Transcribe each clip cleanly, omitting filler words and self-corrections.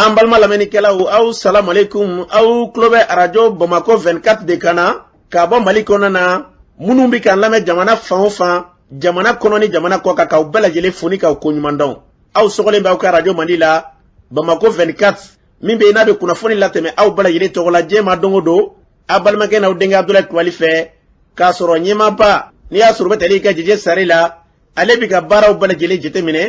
An balma lamɛnnikɛlaw aw salamu alaikum aw tulo bɛ arajo Bamako 24 de kan na ka bɔ Mali kɔnɔ na minnu bɛ kan lamɛn jamana fan o fan jamana kɔnɔ ni jamana kɔ kan k'aw bɛɛ lajɛlen fo ni k'aw ko ɲuman dɔn. Aw sɔgɔlen bɛ aw ka radio Mali la Bamako 24 min bɛ yen n'a bɛ kunnafoni latɛmɛ aw bɛɛ lajɛlen tɔgɔ la diɲɛ ma don o don a balimakɛ n'aw denkɛ Abdulaye Kulibali fɛ k'a sɔrɔ ɲɛmaaba n'i y'a sɔrɔ bɛ tali ka jɛjɛ sari la ale bɛ ka baaraw bɛɛ lajɛlen jateminɛ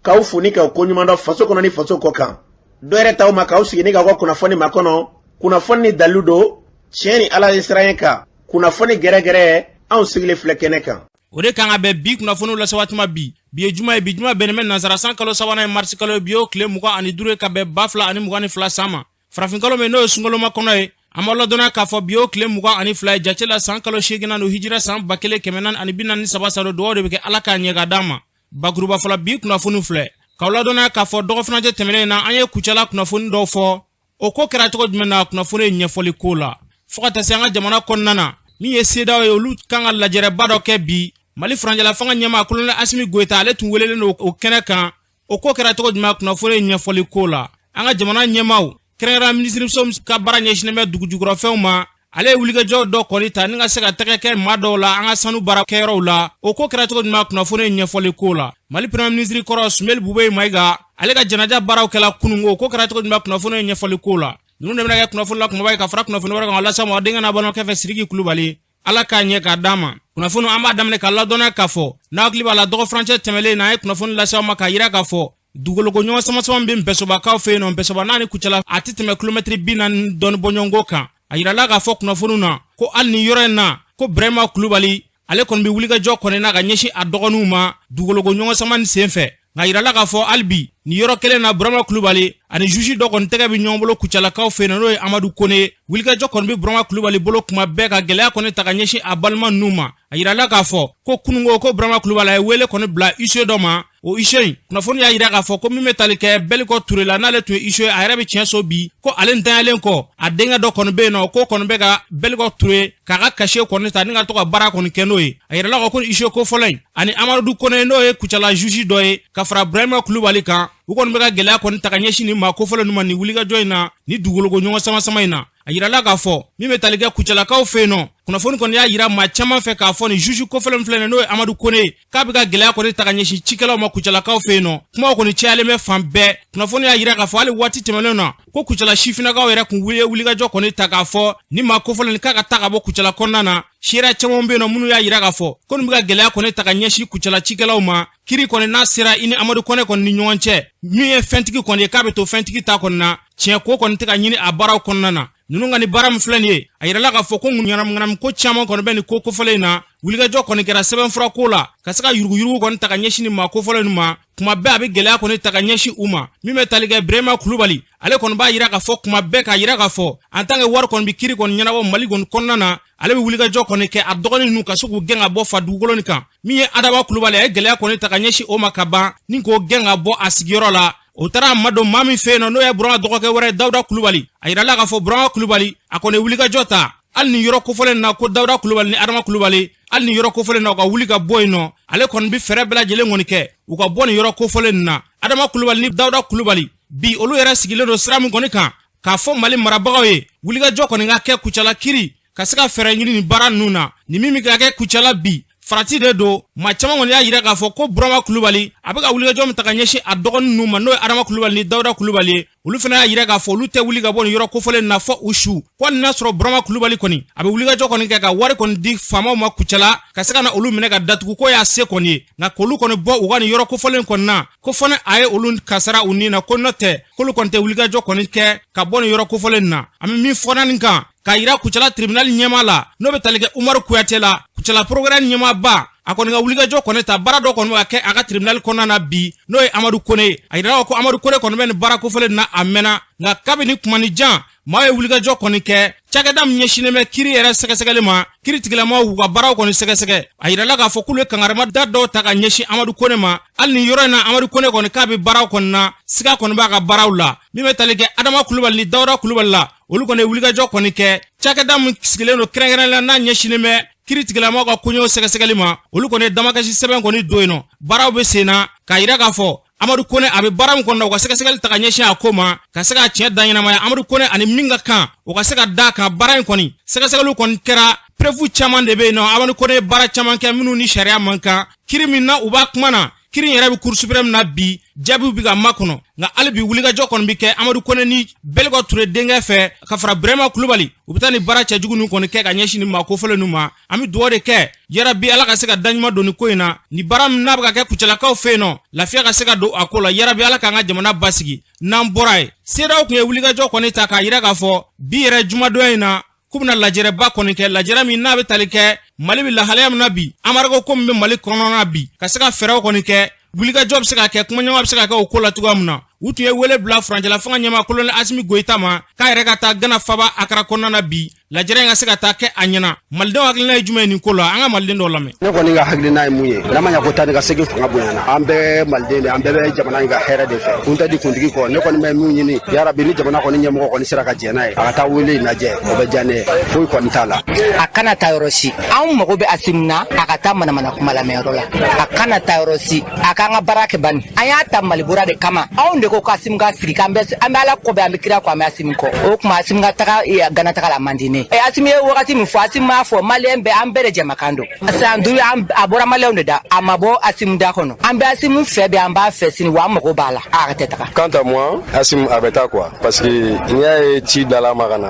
k'aw fo ni k'aw ko ɲuman dɔn faso kɔnɔ ni faso kɔ kan. Dɔwɛrɛ t'aw ma k'aw sigi ni k'aw ka kunnafoni ma kɔnɔ kunnafoni ni dalilu don tiɲɛ ni Ala ye sira kan kunnafoni gɛrɛgɛrɛ anw sigilen filɛ kɛnɛ kan. O de kan ka bɛn bi kunnafoniw la watuma bi ye juma ye bi juma bɛnnen bɛ nansara san kalo sabanan ye marisi kalo bi o tile 22 ye ka bɛn 2022 san ma farafin kalo min n'o ye sunkaloma kɔnɔ ye an b'a ladɔnniya k'a fɔ bi o tile 22 ye jate la san kalo 8 na no hijira san 1443 sa do dugawu de bɛ kɛ Ala k'a ɲɛ ka d'a ma bakuruba fɔlɔ bi kunnafoni filɛ k'aw ladɔnniya k'a fɔ dɔgɔfunajɛ tɛmɛnen na an ye kucala kunnafoni dɔw fɔ o ko kɛra cogo jumɛn na kunnafoni ye ɲɛfɔli ko la fo ka taa se an ka jamana kɔnɔna na min ye CEDEAO ye olu kan ka lajɛrɛba dɔ kɛ bi Mali Faranjala fanga ɲɛmaa kolonɛl Asimi Goita ale tun welelen don o kɛnɛ kan o ko kɛra cogo jumɛn kunnafoni ye ɲɛfɔli ko la an ka jamana ɲɛmaaw kɛrɛnkɛrɛnna minisiriso ka baara ɲɛsinnen bɛ dugujukɔrɔfɛnw ma ale ye wulikajɔ dɔ kɔni ta ni ka se ka tɛgɛ kɛ maa dɔw la an ka sanu baara kɛyɔrɔw la o ko kɛra cogo jumɛn kunnafoni ye ɲɛfɔli ko la Mali premier ministre kɔrɔ Sumeli Bube Mayiga ale ka janaja baaraw kɛla kunungo o ko kɛra cogo jumɛn kunnafoni ye ɲɛfɔli ko la ninnu de bɛna kɛ kunnafoni la kumaba ye ka fara kunnafoni wɛrɛ kan walasa mɔgɔ denkɛ n'a balimakɛ fɛ Sidiki Kulibali Ala k'a ɲɛ k'a d'a ma kunnafoni an b'a daminɛ ka ladɔnniya k'a fɔ n'aw hakili b'a la dɔgɔ furancɛ tɛmɛlen na an ye kunnafoni lase aw ma k'a yira k'a fɔ dugukologo ɲɔgɔn sama bɛ Npɛsobakaw fɛ yen nɔ Npɛsoba n'a ni Kucala a tɛ tɛmɛ kilomɛtiri 40 dɔɔni bɔ ɲɔgɔn kan a yirala k'a fɔ kunnafoniw na ko hali ni yɔrɔ in na ko Burema Kulibali ale kɔni bɛ wulikajɔ kɔni na ka ɲɛsin a dɔgɔninw ma dugukologo ɲɔgɔn sama ni senfɛ nka yirala k'a fɔ hali bi ni yɔrɔ kelen na Burema Kulibali ani juge dɔ kɔni tɛgɛ bɛ ɲɔgɔn bolo Kucalakaw fɛ yen n'o ye Amadu Kone wulikajɔ kɔni bɛ Burema Kulibali bolo kuma bɛɛ ka gɛlɛya kɔni ta ka ɲɛsin a balima ninnu ma a yirala k'a fɔ ko kunungo ko Burema Kulibali a ye wele kɔni bila ISO dɔ ma o ISO in kunnafoni y'a yira k'a fɔ ko min bɛ tali kɛ Beliko Ture la n'ale tun ye ISO ye a yɛrɛ bɛ tiɲɛ so bi ko ale ntanyalen kɔ a denkɛ dɔ kɔni bɛ yen nɔ ko kɔni bɛ ka Beliko Ture k'a ka cachet kɔni ta ni ka to ka baara kɔni kɛ n'o ye a yirala ko ISO ko fɔlɔ in ani Amadu Kone n'o ye Kucala juge dɔ ye ka fara Burema Kulibali kan u kɔni bɛ ka gɛlɛya kɔni ta ka ɲɛsin ni maa kofɔlɔ ninnu ma ni wulikajɔ in na ni dugukologo ɲɔgɔn sama in na a yirala k'a fɔ min bɛ tali kɛ Kucalakaw fɛ yen nɔ kunnafoni kɔni y'a yira maa caman fɛ k'a fɔ ni juge kofɔlɔ filɛ n'o ye Amadu Kone k'a bɛ ka gɛlɛya kɔni ta ka ɲɛsin cikɛlaw ma Kucalakaw fɛ yen nɔ kumaw kɔni cayalen bɛ fan bɛɛ kunnafoni y'a yira k'a fɔ hali waati tɛmɛnen na ko Kucala sifinnakaw yɛrɛ kun wulikajɔ kɔni ta k'a fɔ ni maa kofɔlɔ nin k'a ka taa ka bɔ Kucala kɔnɔna na seereya caman bɛ yen nɔ minnu y'a yira k'a fɔ ko nin bɛ ka gɛlɛya kɔni ta ka ɲɛsin Kucala cikɛlaw ma kiri kɔni n'a sera i ni Amadu Kone kɔni ni ɲɔgɔn cɛ min ye fɛntigi kɔni ye k'a bɛ to fɛntigi ta kɔni na tiɲɛ ko kɔni tɛ ka ɲini a baaraw kɔnɔna na ninnu ka ni baara min filɛ nin ye a yirala k'a fɔ ko ŋanamu ko caman kɔni bɛ nin ko kofɔlen in na wulikajɔ kɔni kɛra sɛbɛnfura ko la ka se ka yuruguyurugu kɔni ta ka ɲɛsin ni maa kofɔlen ninnu ma kuma bɛɛ a bɛ gɛlɛya kɔni ta ka ɲɛsin u ma min bɛ tali kɛ Burema Kulibali ale kɔni b'a yira k'a fɔ kuma bɛɛ k'a yira k'a fɔ en tant que wari kɔni bɛ kiri kɔni ɲɛnabɔ Mali kɔni kɔnɔna na ale bɛ wulikajɔ kɔni kɛ a dɔgɔnin ninnu ka se k'u gɛn ka bɔ fa dugukolo nin kan min ye Adama Kulibali a ye gɛlɛya kɔni ta ka ɲɛsin o ma ka ban ni k'o gɛn ka bɔ a sigiyɔrɔ la o taara ma don maa min fɛ yen nɔ n'o ye Burama dɔgɔkɛ wɛrɛ ye Dawuda Kulibali a yirala k'a fɔ Burama Kulibali a kɔni ye wulikajɔ ta hali ni yɔrɔ kofɔlen na ko Dawuda Kulibali ni Adama Kulibali hali ni yɔrɔ kofɔlen na u ka wuli ka bɔ yen nɔ ale kɔni bɛ fɛɛrɛ bɛɛ lajɛlen kɔni kɛ u ka bɔ nin yɔrɔ kofɔlen nin na Adama Kulibali ni Dawuda Kulibali bi olu yɛrɛ sigilen don sira min kɔni kan k'a fɔ Mali marabagaw ye wulikajɔ kɔni ka kɛ Kucala kiri ka se ka fɛɛrɛ ɲini nin baara ninnu na ni min bɛ ka kɛ Kucala bi farati de don maa caman kɔni y'a yira k'a fɔ ko Burama Kulibali a bɛ ka wulikajɔ min ta ka ɲɛsin a dɔgɔnin ninnu ma n'o ye Adama Kulibali ni Dawuda Kulibali ye olu fana y'a yira k'a fɔ olu tɛ wuli ka bɔ nin yɔrɔ kofɔlen na fɔ u su ko hali n'a sɔrɔ Burama Kulibali kɔni a bɛ wulikajɔ kɔni kɛ ka wari kɔni di faamaw ma Kucala ka se ka na olu minɛ ka datugu ko y'a se kɔni ye nka k'olu kɔni bɔ u ka nin yɔrɔ kofɔlen kɔni na ko fana a ye olu kasara u ni na ko n'o tɛ k'olu kɔni tɛ wulikajɔ kɔni kɛ ka bɔ nin yɔrɔ kofɔlen na an bɛ min fɔ nin kan k'a yira Kucala tribunal ɲɛmaa la n'o bɛ tali kɛ Umaru Kuyate la Kucala progrès ɲɛmaaba a kɔni ka wulikajɔ kɔni ta baara dɔ kɔni bɛ ka kɛ a ka tribunal kɔnɔna na bi n'o ye Amadu Kone a yirala ko Amadu Kone kɔni bɛ nin baara kofɔlen na a mɛnna nka kabini kumani jan maa ye wulikajɔ kɔni kɛ cakɛda min ɲɛsinnen bɛ kiri yɛrɛ sɛgɛsɛgɛli ma kiri tigilamaw u ka baaraw kɔni sɛgɛsɛgɛ a yirala k'a fɔ k'olu ye kangarema da dɔw ta ka ɲɛsin Amadu Kone ma hali nin yɔrɔ in na Amadu Kone kɔni k'a bɛ baaraw kɔni na siga kɔni b'a ka baaraw la min bɛ tali kɛ Adama Kulibali ni Dawuda Kulibali la olu kɔni ye wulikajɔ kɔni kɛ cakɛda min sigilen don kɛrɛnkɛrɛnnenya la n'a ɲɛsinnen bɛ kiri tigilamaw ka koɲɛw sɛgɛsɛgɛli ma olu kɔni ye damakasi sɛbɛn kɔni don yen nɔ baaraw bɛ sen na k'a yira k'a fɔ Amadou Kone a bɛ baara min kɔnɔ u ka sɛgɛsɛgɛli ta ka ɲɛsin a ko ma ka se ka tiɲɛ da ɲɛnamaya Amadou Kone ani min ka kan u ka se ka da kan baara in kɔni sɛgɛsɛgɛliw kɔni kɛra preuve caman de bɛ yen nɔ Amadou Kone ye baara caman kɛ minnu ni sariya man kan kiri min na u b'a kuma na kiri yɛrɛ bɛ Cour suprême na bi jaabiw bɛ ka makɔnɔ nka hali bi wulikajɔ kɔni bɛ kɛ Amadou Kone ni Belgo Touré denkɛ fɛ ka fara Birama Kulubali u bɛ taa ni baara cɛjugu ninnu kɔni kɛ ka ɲɛsin nin ma kofɔlen ninnu ma an bɛ dugawu de kɛ yarabi Ala ka se ka daɲuman don nin ko in na ni baara min n'a bɛ ka kɛ kucɛlakaw fɛ yen nɔ lafiya ka se ka don a ko la yarabi Ala k'an ka jamana basigi n'an bɔra ye CEDEAO tun ye wulikajɔ kɔni ta k'a yira k'a fɔ bi yɛrɛ jumadon in na k'u bɛna lajɛrɛba kɔni kɛ lajɛrɛ min n'a bɛ tali kɛ Mali bɛ lahalaya min na bi Amarigo ko min bɛ Mali kɔnɔna bi ka se ka fɛɛrɛw kɔni kɛ wulikajɔ bɛ se ka kɛ kuma ɲɔgɔn bɛ se ka kɛ o ko la cogoya min na u tun ye wele bila Furancɛla fanga ɲɛmaa Colonel Asimi Goita ma k'a yɛrɛ ka taa Gana Faba Akara kɔnɔna na bi lajɛrɛ in ka se ka taa kɛ a ɲɛna malidenw hakilina ye jumɛn ye nin ko la an ka maliden dɔw lamɛn ne kɔni ka hakilina ye mun ye n'a ma ɲɛ ko tani ka segin fanga bonyana an bɛɛ maliden de an bɛɛ bɛ jamana in ka hɛrɛ de fɛ kun tɛ di kuntigi kɔ ne kɔni bɛ mun ɲini yarabi ni jamana kɔni ɲɛmɔgɔ kɔni sera ka jɛn n'a ye a ka taa wele lajɛ o bɛ diya ne ye foyi kɔni t'a la a kana taa yɔrɔ si anw mago bɛ Asimu na a ka taa manamana kuma lamɛnyɔrɔ la a kana taa yɔrɔ si a k'an ka baara kɛ bani an y'a ta Malibura de kama anw de ko ko Asimu ka sigi an bɛ Ala kɔ bɛ an bɛ kira kɔ an bɛ Asimu kɔ o kuma Asimu ka taga Gana taga la man di ne Asimu ye wagati min fɔ Asimu m'a fɔ maliyɛn bɛɛ an bɛɛ de jɛmakan don san 5 a bɔra maliyɛnw de da a ma bɔ Asimu da kɔnɔ an bɛ Asimu fɛ bɛ an b'a fɛ sini wa an mago b'a la a ka tɛ taga. Quant à moi Asimu a bɛ taa quoi parce que n'i y'a ye ci dala ma ka na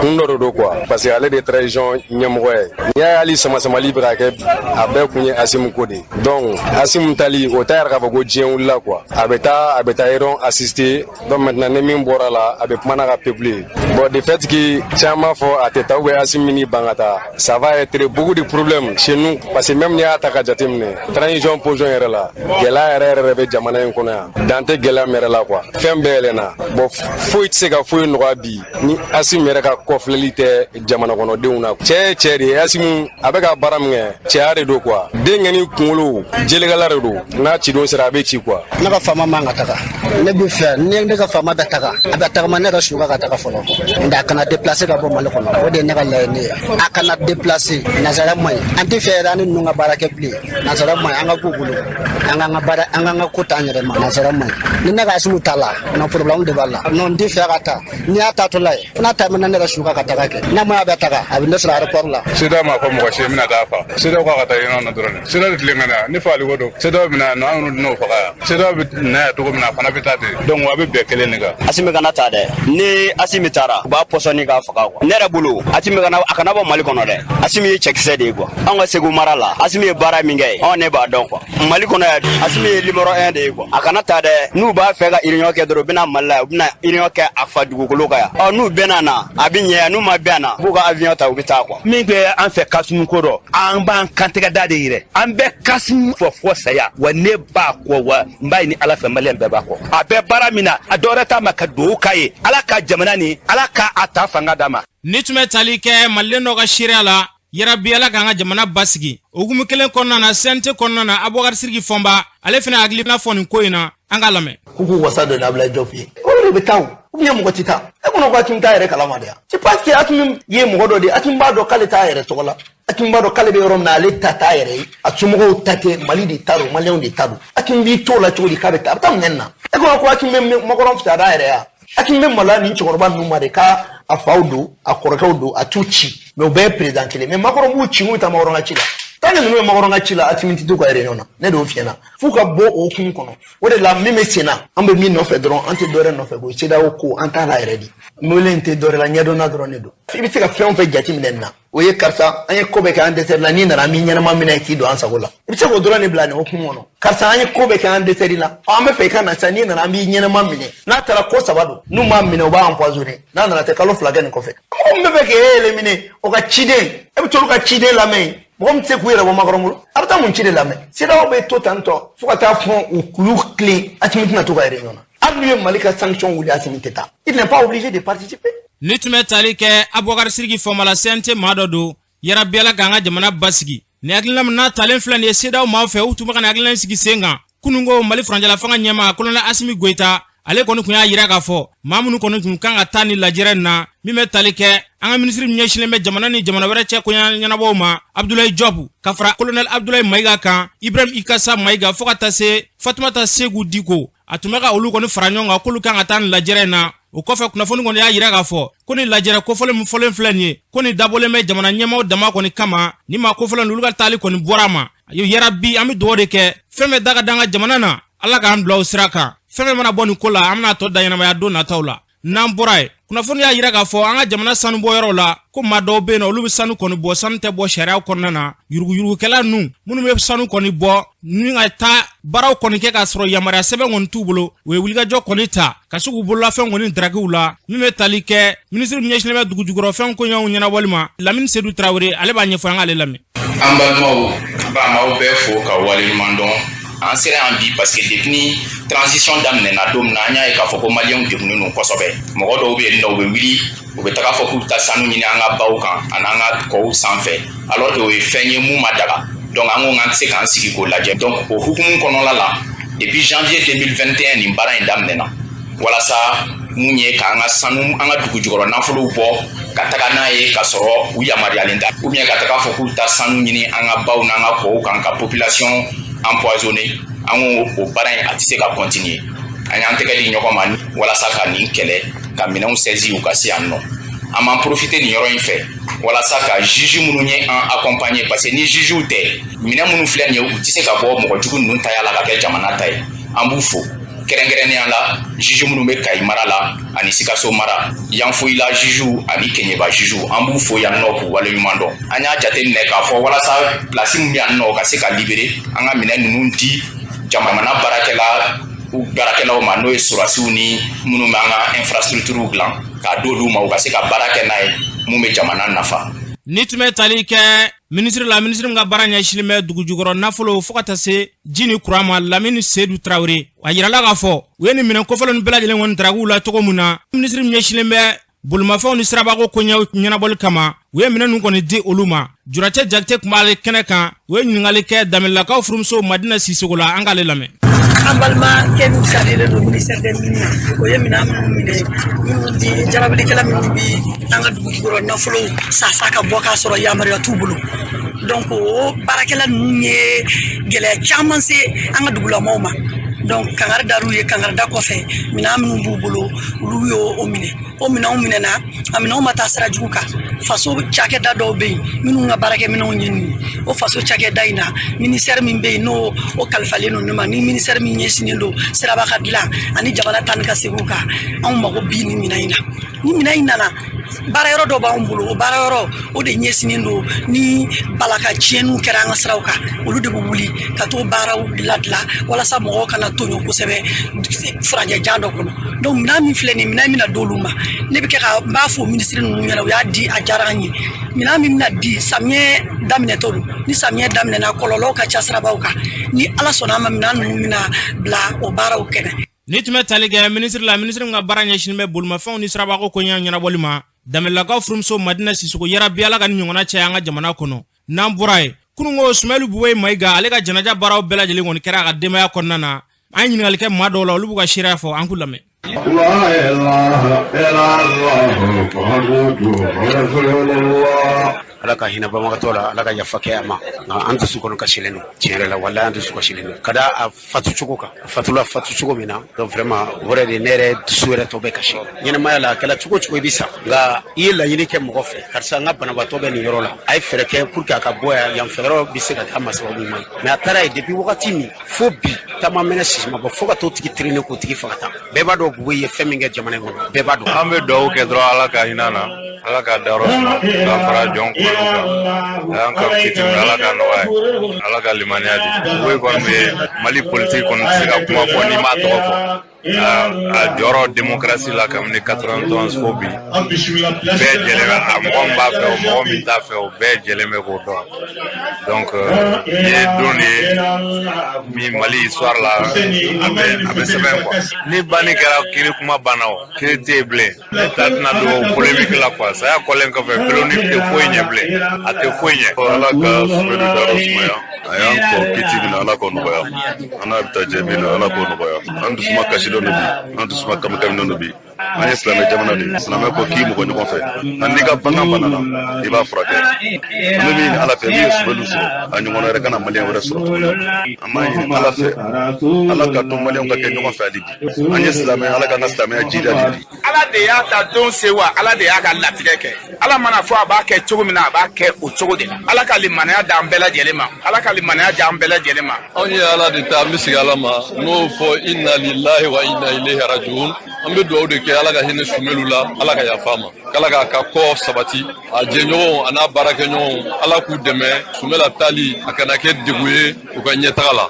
kun dɔ de don quoi parce que ale de ye transition ɲɛmɔgɔ ye n'i y'a ye hali sama-samali bɛ ka kɛ a bɛɛ kun ye Asimu ko de donc Asimu tali o t'a yɛrɛ k'a fɔ ko diɲɛ wulila quoi a bɛ taa yɔrɔ assister donc maintenant ni min bɔra la a bɛ kuma n'a ka peuple ye bon de fait que caman fɔ a tɛ taa ou bien Asimu ni ban ka taa ça va être beaucoup de problèmes chez nous parce que même n'i y'a ta ka jateminɛ transition position yɛrɛ la gɛlɛya yɛrɛ bɛ jamana in kɔnɔ yan dan tɛ gɛlɛya min yɛrɛ la quoi fɛn bɛɛ yɛlɛnna bon foyi tɛ se ka foyi nɔgɔya bi ni Asimu yɛrɛ ka kɔfilɛli tɛ jamana kɔnɔdenw na cɛ cɛ de ye Asimu a bɛ ka baara min kɛ cɛya de don quoi den kɛni kunkolo jelikala de don n'a cidon sera a bɛ ci quoi. ne ka faama man ka taga ne bɛ fɛ ni ne ka faama bɛ taga a bɛ tagama ne ka suga ka taga fɔlɔ nka a kana déplacer ka bɔ Mali kɔnɔ o de ye ne ka laɲini ye a kana déplacer nazara man ɲi an tɛ fɛ yɛrɛ an ni ninnu ka baara kɛ bilen nazara man ɲi an ka k'u bolo an k'an ka baara an k'an ka ko t'an yɛrɛ ma nazara man ɲi ni ne ka Asimu ta la non problème de b'a la non n tɛ fɛ ka taa n'i y'a ta to la ye n'a ta mɛna ne ka suga ka taga kɛ n'a ma bɛ taga a bɛ ne sɔrɔ aéroport la. CEDEAO m'a fɔ mɔgɔ si bɛna taa fa CEDEAO k'a ka taa yɔrɔ na dɔrɔn CEDEAO de tilen ka na ni fagali ko don CEDEAO bɛna na an n'o faga yan CEDEAO bɛ na yan cogo min na a fana bɛ taa ten donc a bɛ bɛn kelen de kan. Asimu kana taa dɛ ni Asimu taara u b'a pɔsɔni k'a faga quoi ne yɛrɛ bolo Asimu a kana bɔ Mali kɔnɔ dɛ Asimu ye cɛkisɛ de ye quoi anw ka Segu mara la Asimu ye baara min kɛ anw ne b'a dɔn quoi Mali kɔnɔ yan Asimu ye numéro 1 de ye quoi a kana taa dɛ n'u b'a fɛ ka union kɛ dɔrɔn u bɛna Mali la u bɛna union kɛ a fa dugukolo kan yan n'u bɛnna na a bɛ ɲɛ yan n'u ma bɛn na u b'u ka avion ta u bɛ taa quoi. min bɛ an fɛ Kasimu ko dɔ an b'an kantigɛ da de yɛrɛ an bɛ Kasimu fɔ saya wa ne b'a kɔ wa n b'a ɲini Ala fɛ maliyɛn bɛɛ b'a kɔ a bɛ baara min na a dɔwɛrɛ t'a ma ka dugawu k'a ye Ala ka jamana ni Ala ka a ta fanga d'a ma. ni tun bɛ tali kɛ maliden dɔ ka seereya la yarabi Ala k'an ka jamana basigi hukumu kelen kɔnɔna na CNT kɔnɔna na Abubakar Sidiki Fɔnba ale fana hakilina fɔ nin ko in na an k'a lamɛn. k'u k'u wasa don Ablaye Diop ye o de bɛ taa o bien mɔgɔ tɛ taa e kɔnɔ ko Asimu t'a yɛrɛ kalama de yan c'est parce que Asimu ye mɔgɔ dɔ de ye Asimu b'a dɔn k'ale t'a yɛrɛ tɔgɔ la Asimu b'a dɔn k'ale bɛ yɔrɔ min na ale ta t'a yɛrɛ ye a somɔgɔw ta tɛ Mali de ta don maliyɛnw de ta don Asimu b'i to la cogo di k'a bɛ taa a bɛ taa mun kɛ nin na e kɔnɔ ko Asimu bɛ makɔrɔn fisaya d'a yɛrɛ ya Asimu bɛ maloya nin cɛkɔrɔba ninnu ma de k'a a faw don a kɔrɔkɛw don a t'u ci mais o bɛɛ ye président kelen mais makɔrɔn b'u ci n'u ta makɔrɔn ka ci la tant que ninnu ye makɔrɔn ka ci la Asimu tɛ to ka réunion na ne de y'o f'i ɲɛna f'u ka bɔ o hukumu kɔnɔ o de la min bɛ sen na an bɛ min nɔfɛ dɔrɔn an tɛ dɔwɛrɛ nɔfɛ ko CEDEAO ko an t'a la yɛrɛ de mobile in tɛ dɔwɛrɛ la ɲɛdɔnna dɔrɔn de don i bɛ se ka fɛn o fɛn jateminɛ nin na o ye karisa an ye ko bɛɛ kɛ an dɛsɛri la n'i nana an b'i ɲɛnama minɛ k'i don an sago la i bɛ se k'o dɔrɔn de bila nin hukumu kɔnɔ karisa an ye ko bɛɛ kɛ an dɛsɛri la an bɛ fɛ i ka na sisan n'i nana an b'i ɲɛnama minɛ n'a taara ko 3 don n'u m'a minɛ u b'a empoisonné n'a nana tɛ kalo 2 kɛ nin kɔfɛ mɔgɔ min bɛ fɛ k'e éliminer o ka ciden e bɛ t'olu ka ciden lamɛn mɔgɔ min tɛ se k'u yɛrɛ bɔ makɔrɔn bolo a bɛ taa mun ci de lamɛn CEDEAO bɛ to tan tɔ fo ka taa fɔ u kulu tilen Asimu tɛna to ka réunion na hali n'u ye Mali ka sanction wuli Asimu tɛ taa il n'est pas obligé de participer. ni tun bɛ tali kɛ Abubakar Sidiki Fɔnba la CNT maa dɔ don yarabi Ala k'an ka jamana basigi ni hakilina min n'a talen filɛ nin ye CEDEAO maaw fɛ u tun bɛ ka nin hakilina sigi sen kan kunungo Mali Furancɛla fanga ɲɛmaa Colonel Asimi Goita ale kɔni kun y'a yira k'a fɔ maa minnu kɔni kun kan ka taa ni lajɛrɛ na min bɛ tali kɛ an ka ministre min ɲɛsinnen bɛ jamana ni jamana wɛrɛ cɛ koɲa ɲɛnabɔw ma Abdoulaye Diop ka fara colonel Abdoulaye Maïga kan Ibrahim Ikasa Maïga fo ka taa se Fatumata Segu Diko a tun bɛ ka olu kɔni fara ɲɔgɔn kan k'olu kan ka taa ni lajɛrɛ na o kɔfɛ kunnafoni kɔni y'a yira k'a fɔ ko ni lajɛrɛ kofɔlen min fɔlen filɛ nin ye ko ni dabɔlen bɛ jamana ɲɛmaaw dama kɔni kama ni maa kofɔlen olu ka taali kɔni bɔra a ma yarabi an bɛ dugawu de kɛ fɛn bɛ daga dan ka jamana na Ala k'an bila o sira kan fɛn mana bɔ nin ko la an bɛna tɔ da ɲɛnamaya don nataw la n'an bɔra ye kunnafoni y'a yira k'a fɔ an ka jamana sanu bɔ yɔrɔ la ko maa dɔw bɛ yen olu bɛ sanu kɔni bɔ sanu tɛ bɔ sariyaw kɔnɔna na yuruguyurugukɛla ninnu minnu bɛ sanu kɔni bɔ ni ka taa baaraw kɔni kɛ k'a sɔrɔ yamaruya sɛbɛn kɔni t'u bolo u ye wulikajɔ kɔni ta ka se k'u bololafɛn kɔni darakiw la min bɛ tali kɛ minisiri min ɲɛsinnen bɛ dugujukɔrɔfɛn koɲɛw ɲɛnabɔli ma Lamini Seydou Traoré ale b'a ɲɛfɔ an k'ale lamɛn. An balimaw b'a maaw bɛɛ fo ka waleɲuman dɔn an sera yan bi parce que depuis ni transition daminɛna don min na an y'a ye k'a fɔ ko maliyɛnw degunnen don kosɛbɛ mɔgɔ dɔw bɛ yen nɔ u bɛ wuli u bɛ taga fɔ k'u bɛ taa sanu ɲini an ka baw kan ani an ka kɔw sanfɛ alors que o ye fɛn ye mun ma daga donc an ko k'an tɛ se k'an sigi k'o lajɛ donc o hukumu kɔnɔna la depuis janvier 2021 nin baara in daminɛna walasa mun ye k'an ka sanu an ka dugujukɔrɔ nafolow bɔ ka taga n'a ye ka sɔrɔ u yamaruyalen tɛ ou bien ka taga fɔ k'u bɛ taa sanu ɲini an ka baw n'an ka kɔw kan ka population empoisonné an ko o baara in a tɛ se ka continuer an y'an tɛgɛ di ɲɔgɔn ma walasa ka nin kɛlɛ ka minɛnw saisi u ka se yan nɔ an m'an profiter nin yɔrɔ in fɛ walasa ka juge minnu ye an accompagner parce que ni jugew tɛ minɛn minnu filɛ nin ye u tɛ se ka bɔ mɔgɔ jugu ninnu taya la ka kɛ jamana ta ye an b'u fo kɛrɛnkɛrɛnnenya la juge minnu bɛ Kayi mara la ani Sikaso mara Yanfoyila jugew ani Keɲeba jugew an b'u fo yan nɔ k'u waleɲuman dɔn an y'a jateminɛ k'a fɔ walasa place min bɛ yan nɔ ka se ka libérer an ka minɛn ninnu di jamana baarakɛlaw ma n'o ye sɔrɔdasiw ni minnu bɛ an ka infrastructure dilan k'a d'olu ma u ka se ka baara kɛ n'a ye mun bɛ jamana nafa. Ni tun bɛ tali kɛ ministre min ka baara ɲɛsinnen bɛ dugujukɔrɔ nafolo fo ka taa se ji ni courant ma Lamini Seydou Traoré a yirala k'a fɔ u ye nin minɛn kofɔlen bɛɛ lajɛlen kɔni darakiw la cogo min na ministre min ɲɛsinnen bɛ bolimafɛnw ni sirabako koɲɛw ɲɛnabɔli kama u ye minɛn ninnu kɔni di olu ma Juracɛ Jakite tun b'ale kɛnɛ kan u ye ɲininkali kɛ Danbɛlɛlakaw furumuso Madina Sisoko la an k'ale lamɛn. An balimakɛ min sarilen don ministère des mines na o ye minɛn minnu minnu di jarabilikɛla minnu bi an ka dugujukɔrɔ nafolo sasa ka bɔ k'a sɔrɔ yamaruya t'u bolo donc o baarakɛla ninnu ye gɛlɛya caman se an ka dugulamaw ma donc kangari dar'u ye kangari da kɔfɛ minɛn minnu b'u bolo olu y'o minɛ o minɛnw minɛna a minɛnw ma taa sira jugu kan faso cakɛda dɔw bɛ yen minnu ka baarakɛminɛnw ye nin o faso cakɛda in na ministère min bɛ yen n'o kalifalen don ne ma ni ministère min ɲɛsinnen don siraba ka dilan ani jamana tan ni ka segin kan anw mago bi ni minɛn in na ni minɛn in nana baara yɔrɔ dɔ b'anw bolo o baara yɔrɔ o de ɲɛsinnen don ni balaka tiɲɛniw kɛra an ka siraw kan olu de bɛ wuli ka t'o baaraw ladilan walasa mɔgɔw kana tɔɲɔ kosɛbɛ furancɛjan dɔ kɔnɔ donc minɛn min filɛ nin minɛn min na d'olu ma ne bɛ kɛ ka n b'a fɔ ministre ninnu ɲɛna u y'a di a diyara an ye minɛn min bɛna di samiyɛ daminɛtɔ don ni samiyɛ daminɛna kɔlɔlɔw ka ca sirabaw kan ni ala sɔnna an ma minɛn ninnu bɛna bila o baaraw kɛnɛ. Ni tun bɛ tali kɛ ministre min ka baara ɲɛsinnen bɛ bolimafɛnw ni sirabako koɲɛ ɲɛnabɔli ma Danbɛlɛlakaw furumuso Madina Sisoko yarabi Ala ka ni ɲɔgɔnna caya an ka jamana kɔnɔ n'an bɔra ye kununko Sumailu Buwe Mayiga ale ka janaja baaraw bɛɛ lajɛlen kɔni kɛra a ka denbaya kɔnɔna na an ye ɲininkali kɛ maa dɔw la olu b'u ka seereya fɔ an k'u lamɛn. Ala ka hinɛ bamakɔtɔ la Ala ka yafa kɛ a ma nka an dusu kɔnɔ kasilen don tiɲɛ yɛrɛ la walahi an dusu kasilen don ka da a fatu cogo kan a fatula fatu cogo min na donc vraiment o yɛrɛ de ne yɛrɛ dusu yɛrɛ tɔ bɛ kasi ɲɛnamaya la a kɛla cogo cogo i bɛ sa nka i ye laɲini kɛ mɔgɔ fɛ karisa n ka banabaatɔ bɛ nin yɔrɔ la a ye fɛɛrɛ kɛ pour que a ka bɔ yan fɛ yɔrɔ bɛ se ka k'a ma sababu ɲuman ye mais a taara ye depuis wagati min fo bi taama mɛnɛ sisi ma bɔ fo ka t'o tigi traîner k'o tigi faga tan bɛɛ b'a dɔn Buwe ye fɛn min kɛ jamana in kɔnɔ bɛɛ b'a dɔn. An bɛ dugawu kɛ dɔrɔn Ala ka hinɛ na Ala ka dayɔrɔ suma ka fara jɔn kɔnɔ an ka fitini Ala ka nɔgɔya ye Ala ka limaniya di Buwe kɔni bɛ Mali politique kɔni tɛ se ka kuma fɔ n'i m'a tɔgɔ fɔ a jɔyɔrɔ démocratie la kabini 91 fo bi bɛɛ jɛlen bɛ a mɔgɔ min b'a fɛ o mɔgɔ min t'a fɛ o bɛɛ jɛlen bɛ k'o dɔn donc nin ye don de ye min Mali histoire la a bɛ sɛbɛn quoi ni banni kɛra kiiri kuma banna o kiiri tɛ yen bilen ne ta tɛna don polémique la quoi saya kɔlen kɔfɛ pelonique tɛ foyi ɲɛ bilen a tɛ foyi ɲɛ. Ala ka Sumailu dayɔrɔ sumaya a y'an kɔ kiti min na Ala k'o nɔgɔya an n'a bɛ taa jɛ min na Ala k'o nɔgɔya an dusu ma kasi dɔ bi an dusuma kamikami dɔ bi an ye silamɛ jamana de silamɛ ko k'i mɔgɔ ɲɔgɔn fɛ n'i ka bana banna i b'a furakɛ an bɛ min ala fɛ min ye Sumelu sɔrɔ a ɲɔgɔn wɛrɛ kana maliyɛn wɛrɛ sɔrɔ an b'a ɲini ala fɛ ala ka to maliyɛnw ka kɛ ɲɔgɔn fɛ hali bi an ye silamɛ ala k'an ka silamɛya jida hali bi ala de y'a ta don se wa ala de y'a ka latigɛ kɛ ala mana fɔ a b'a kɛ cogo min na a b'a kɛ o cogo de la ala ka limaniya d'an bɛɛ lajɛlen ma ala ka limaniya d'an bɛɛ lajɛlen ma anw ye ala de ta an bɛ sigi ala ma n'o fɔ inna lillahi wa inna ilayhi rajiun an bɛ dugawu de kɛ ala ka hinɛ Sumelu la ala ka yafa ma k'ala k'a ka kɔ sabati a jɛɲɔgɔnw a n'a baarakɛɲɔgɔnw ala k'u dɛmɛ Sumela tali a kana kɛ degun ye u ka ɲɛtaga la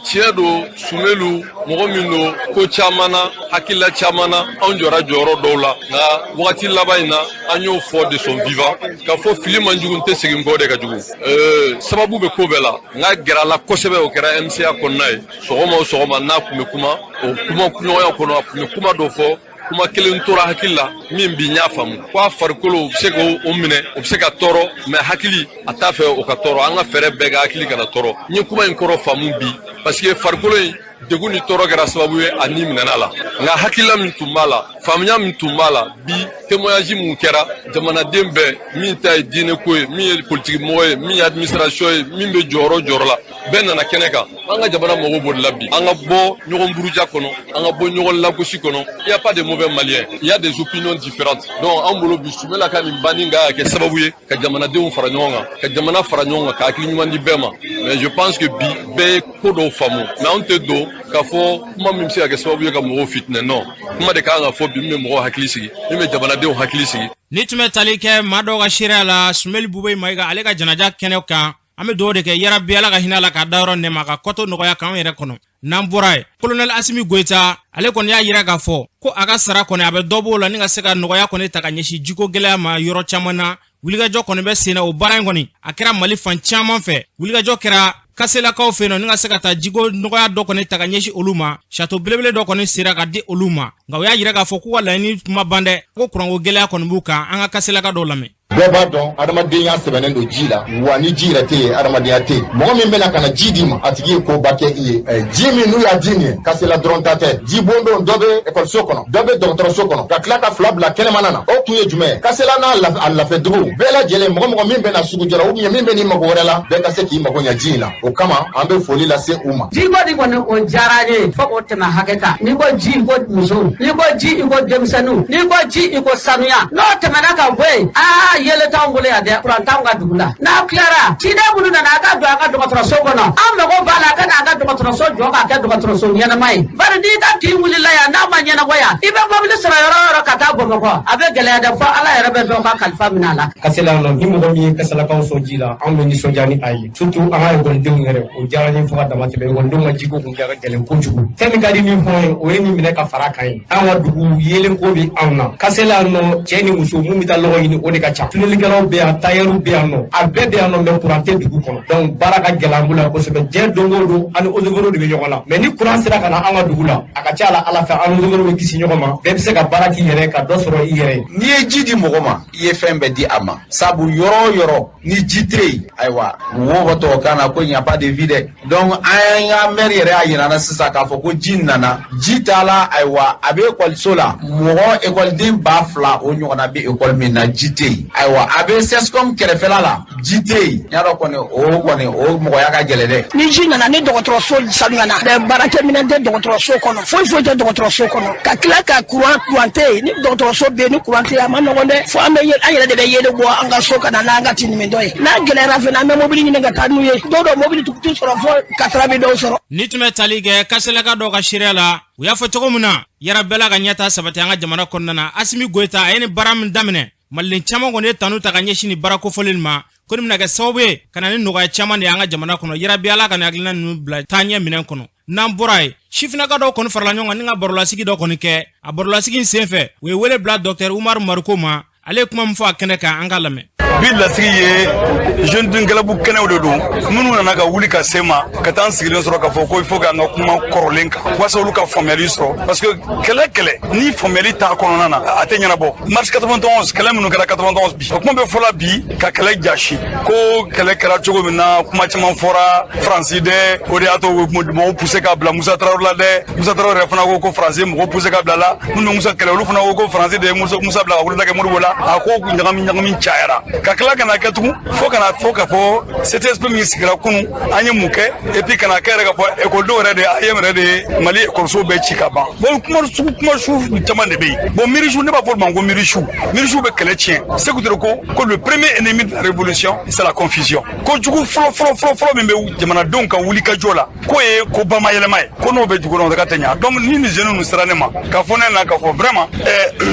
tiɲɛ don Sumelu mɔgɔ min don ko caman na hakilila caman na anw jɔra jɔyɔrɔ dɔw la nka wagati laban in na an y'o fɔ de son vivant k'a fɔ fili man jugu n tɛ segin kɔ de ka jugu sababu bɛ ko bɛɛ la nka gɛrɛ a la kosɛbɛ o kɛra MCA kɔnɔna ye sɔgɔma o sɔgɔma n'a tun bɛ kuma o kuma ɲɔgɔnya kɔnɔ a tun bɛ kuma dɔ fɔ kuma kelen tora hakili la min bi ɲ'a faamu ko a farikolo u bɛ se k'o minɛ u bɛ se ka tɔɔrɔ mɛ hakili a t'a fɛ o ka tɔɔrɔ an ka fɛɛrɛ bɛɛ ka hakili kana tɔɔrɔ n ye kuma in kɔrɔ faamu bi parce que farikolo in degun ni tɔɔrɔ kɛra sababu ye a ni minɛna la nka hakilila min tun b'a la faamuya min tun b'a la bi témoignage mun kɛra jamanaden bɛɛ min ta ye diinɛ ko ye min ye politique mɔgɔ ye min ye administration ye min bɛ jɔyɔrɔ jɔyɔrɔ la bɛɛ nana kɛnɛ kan an ka jamana mago b'o de la bi an ka bɔ ɲɔgɔn buruja kɔnɔ an ka bɔ ɲɔgɔn lagosi kɔnɔ il y a pas de mauvais maliens il y a des opinions différentes donc an bolo bi Sumela ka nin banni ka kɛ sababu ye ka jamanadenw fara ɲɔgɔn kan ka jamana fara ɲɔgɔn kan ka hakili ɲuman di bɛɛ ma mais je pense que bi bɛɛ ye ko dɔw faamu mais anw tɛ don k'a fɔ kuma min bɛ se ka kɛ sababu ye ka mɔgɔw fitinɛ non kuma de kan ka fɔ bi min bɛ mɔgɔw hakili sigi min bɛ jamanadenw hakili sigi ni tun bɛ tali kɛ maa dɔw ka seereya la Sumeli Bube Mayiga ale ka janaja kɛnɛ kan an bɛ dugawu de kɛ yarabi ala ka hinɛ la ka da yɔrɔ nɛma ka kɔtɔ nɔgɔya k'anw yɛrɛ kɔnɔ n'an bɔra ye Colonel Asimi Goita ale kɔni y'a yira k'a fɔ ko a ka sara kɔni a bɛ dɔ b'o la ni ka se ka nɔgɔya kɔni ta ka ɲɛsin jiko gɛlɛya ma yɔrɔ caman na wulikajɔ kɔni bɛ sen na o baara in kɔni a kɛra Mali fan caman fɛ wulikajɔ kɛra kaselakaw fɛ yen nɔ ni ka se ka taa jiko nɔgɔya dɔ kɔni ta ka ɲɛsin olu ma château belebele dɔ kɔni sera ka di olu ma nka o y'a yira k'a fɔ k'u ka laɲini tun ma ban dɛ ko kuranko gɛlɛya kɔni b'u kan an ka kaselaka dɔw lamɛn bɛɛ b'a dɔn adamadenya sɛbɛnnen don ji la wa ni ji yɛrɛ tɛ yen adamadenya tɛ yen mɔgɔ min bɛna ka na ji di ma a tigi ye koba kɛ i ye ji min n'u y'a di nin ye kasela dɔrɔn ta tɛ ji bon don dɔ bɛ ekɔliso kɔnɔ dɔ bɛ dɔgɔtɔrɔso kɔnɔ ka tila ka fila bila kɛnɛmana na o kun ye jumɛn ye kasela n'a a lafɛdugu bɛɛ lajɛlen mɔgɔ min bɛna sugu jɔra ou bien min bɛ n'i mago wɛrɛ la bɛɛ ka se k'i mago ɲɛ ji in na o kama an bɛ foli lase u ma. ji ko di kɔni o diyara ne ye fo k'o tɛmɛ hakɛ kan n'i ko ji i ko musow n'i ko ji i ko denmisɛnninw n'i ko ji i ko sanuya n'o tɛmɛna ka bɔ yen yɛlɛ t'anw bolo yan dɛ kuran t'anw ka dugu la n'a tilara ciden minnu nana a ka don a ka dɔgɔtɔrɔso kɔnɔ an mago b'a la a ka n'a ka dɔgɔtɔrɔso jɔ k'a kɛ dɔgɔtɔrɔso ɲɛnama ye bari n'i ka kin wulila yan n'a ma ɲɛnabɔ yan i bɛ mobili sɔrɔ yɔrɔ o yɔrɔ ka taa Bamakɔ a bɛ gɛlɛya dɛ fɔ ala yɛrɛ bɛ dɔn ka kalifa minɛ a la. kasela nɔ ni mɔgɔ min ye kasalakaw sɔn ji la anw bɛ nisɔndiya ni a ye surtout an ka ekɔlidenw yɛrɛ o diyara n ye fo ka dama tɛmɛ ekɔlidenw ka jiko kun ka gɛlɛn kojugu fɛn min ka di min fɔ ye o ye nin minɛ ka fara kan ye an ka dugu yelenko bɛ anw na kasela nɔ cɛ ni muso mun bɛ taa lɔgɔ ɲini o de ka ca fililikɛlaw bɛ yan tailleur bɛ yan nɔ a bɛɛ bɛ yan nɔ mɛ kuran tɛ dugu kɔnɔ donc baara ka gɛlɛn an bolo yan kosɛbɛ diɲɛ don o don ani ozogoro de bɛ ɲɔgɔn la mɛ ni kuran sera ka na an ka dugu la a ka ca la ala fɛ an ozogoro bɛ kisi ɲɔgɔn ma bɛɛ bɛ se ka baara k'i yɛrɛ ka dɔ sɔrɔ i yɛrɛ ye. n'i ye ji di mɔgɔ ma i ye fɛn bɛɛ di a ma sabu yɔrɔ o yɔrɔ ni ji tɛ yen ayiwa mɔgɔw ka tubabukan na ko il n'y a pas de vie dɛ donc an ka maire yɛrɛ y'a yira an na sisan k'a fɔ ko ji nana ji t'a la ayiwa a bɛ ekɔliso la mɔgɔ ekɔliden 2000 o ɲɔgɔnna bɛ ekɔli min na ji tɛ yen ayiwa a bɛ CSCOM kɛrɛfɛla la ji tɛ yen n y'a dɔn kɔni o mɔgɔya ka gɛlɛn dɛ. ni ji nana ni dɔgɔtɔrɔso sanuyana baarakɛminɛn tɛ dɔgɔtɔrɔso kɔnɔ foyi foyi tɛ dɔgɔtɔrɔso kɔnɔ ka tila ka kuran tɛ yen ni dɔgɔtɔrɔso bɛ yen ni kuran tɛ yen a ma nɔgɔn dɛ fo an yɛrɛ de bɛ yelen bɔ an ka so ka na n'an ka tinimɛ dɔ ye n'a gɛlɛyara fana an bɛ mobili ɲini ka taa n'u ye dɔw mobili tɛ sɔrɔ fo kasara bɛ dɔw sɔrɔ. ni tun bɛ tali kɛ kaselaka dɔw ka seereya la u y'a fɔ cogo min na yara bɛɛ la ka ɲɛta sabati an ka jamana kɔnɔna na Asimi Goita a ye ni baara min daminɛ maliden caman kɔni ye tanu ta ka ɲɛsin ni baara kofɔlen ma ko nin bɛna kɛ sababu ye ka na ni nɔgɔya caman de ye an ka jamana kɔnɔ yarabi ala ka ni hakilina ninnu bila taaɲɛ minɛn kɔnɔ n'an bɔra ye sifinaka dɔw kɔni farala ɲɔgɔn kan ni ka barolasigi dɔ kɔni kɛ a barolasigi in senfɛ u ye wele bila Dr Umaru Mariko ma ale ye kuma min fɔ a kɛnɛ kan an ka lamɛn. bi lasigi ye jeune dungalabu kɛnɛw de don minnu nana ka wuli ka sema ka taa sigilen sɔrɔ ka fɔ ko il faut k'an ka kuma kɔrɔlen kan walasa olu ka faamuyali sɔrɔ parce que kɛlɛ ni faamuyali t'a kɔnɔna na a tɛ ɲɛnabɔ mars 91 kɛlɛ minnu kɛra 91 bi o kuma bɛ fɔla bi ka kɛlɛ jasi ko kɛlɛ kɛra cogo min na kuma caman fɔra faransi dɛ o de y'a to mɔgɔw poussé ka bila Musa Traoré la dɛ Musa Traoré yɛrɛ fana ko faransi mɔgɔw poussé ka bila la minnu Musa kɛlɛ olu fana ko faransi de Musa bila ka wuli kɛ Modibo la a ko ɲagami cayara ka tila ka na kɛ tugun fo ka fɔ CTSP min sigira kunu an ye mun kɛ et puis kana kɛ yɛrɛ ka fɔ écoledenw yɛrɛ de AEM yɛrɛ de Mali écoliso bɛɛ ci ka ban bon kuma su caman de bɛ yen bon miirisu ne b'a fɔ ma ko miirisu bɛ kɛlɛ tiɲɛ Sékou Touré ko le premier ennemi de la révolution c'est la confusion ko jugu fɔlɔ min bɛ jamanadenw ka wuli ka jɔ la ko ye ko bamayɛlɛma ye ko n'o bɛ jugu dɔn ka tɛ ɲa donc ni jeunes ninnu sera ne ma ka fɔ ne na ka fɔ vraiment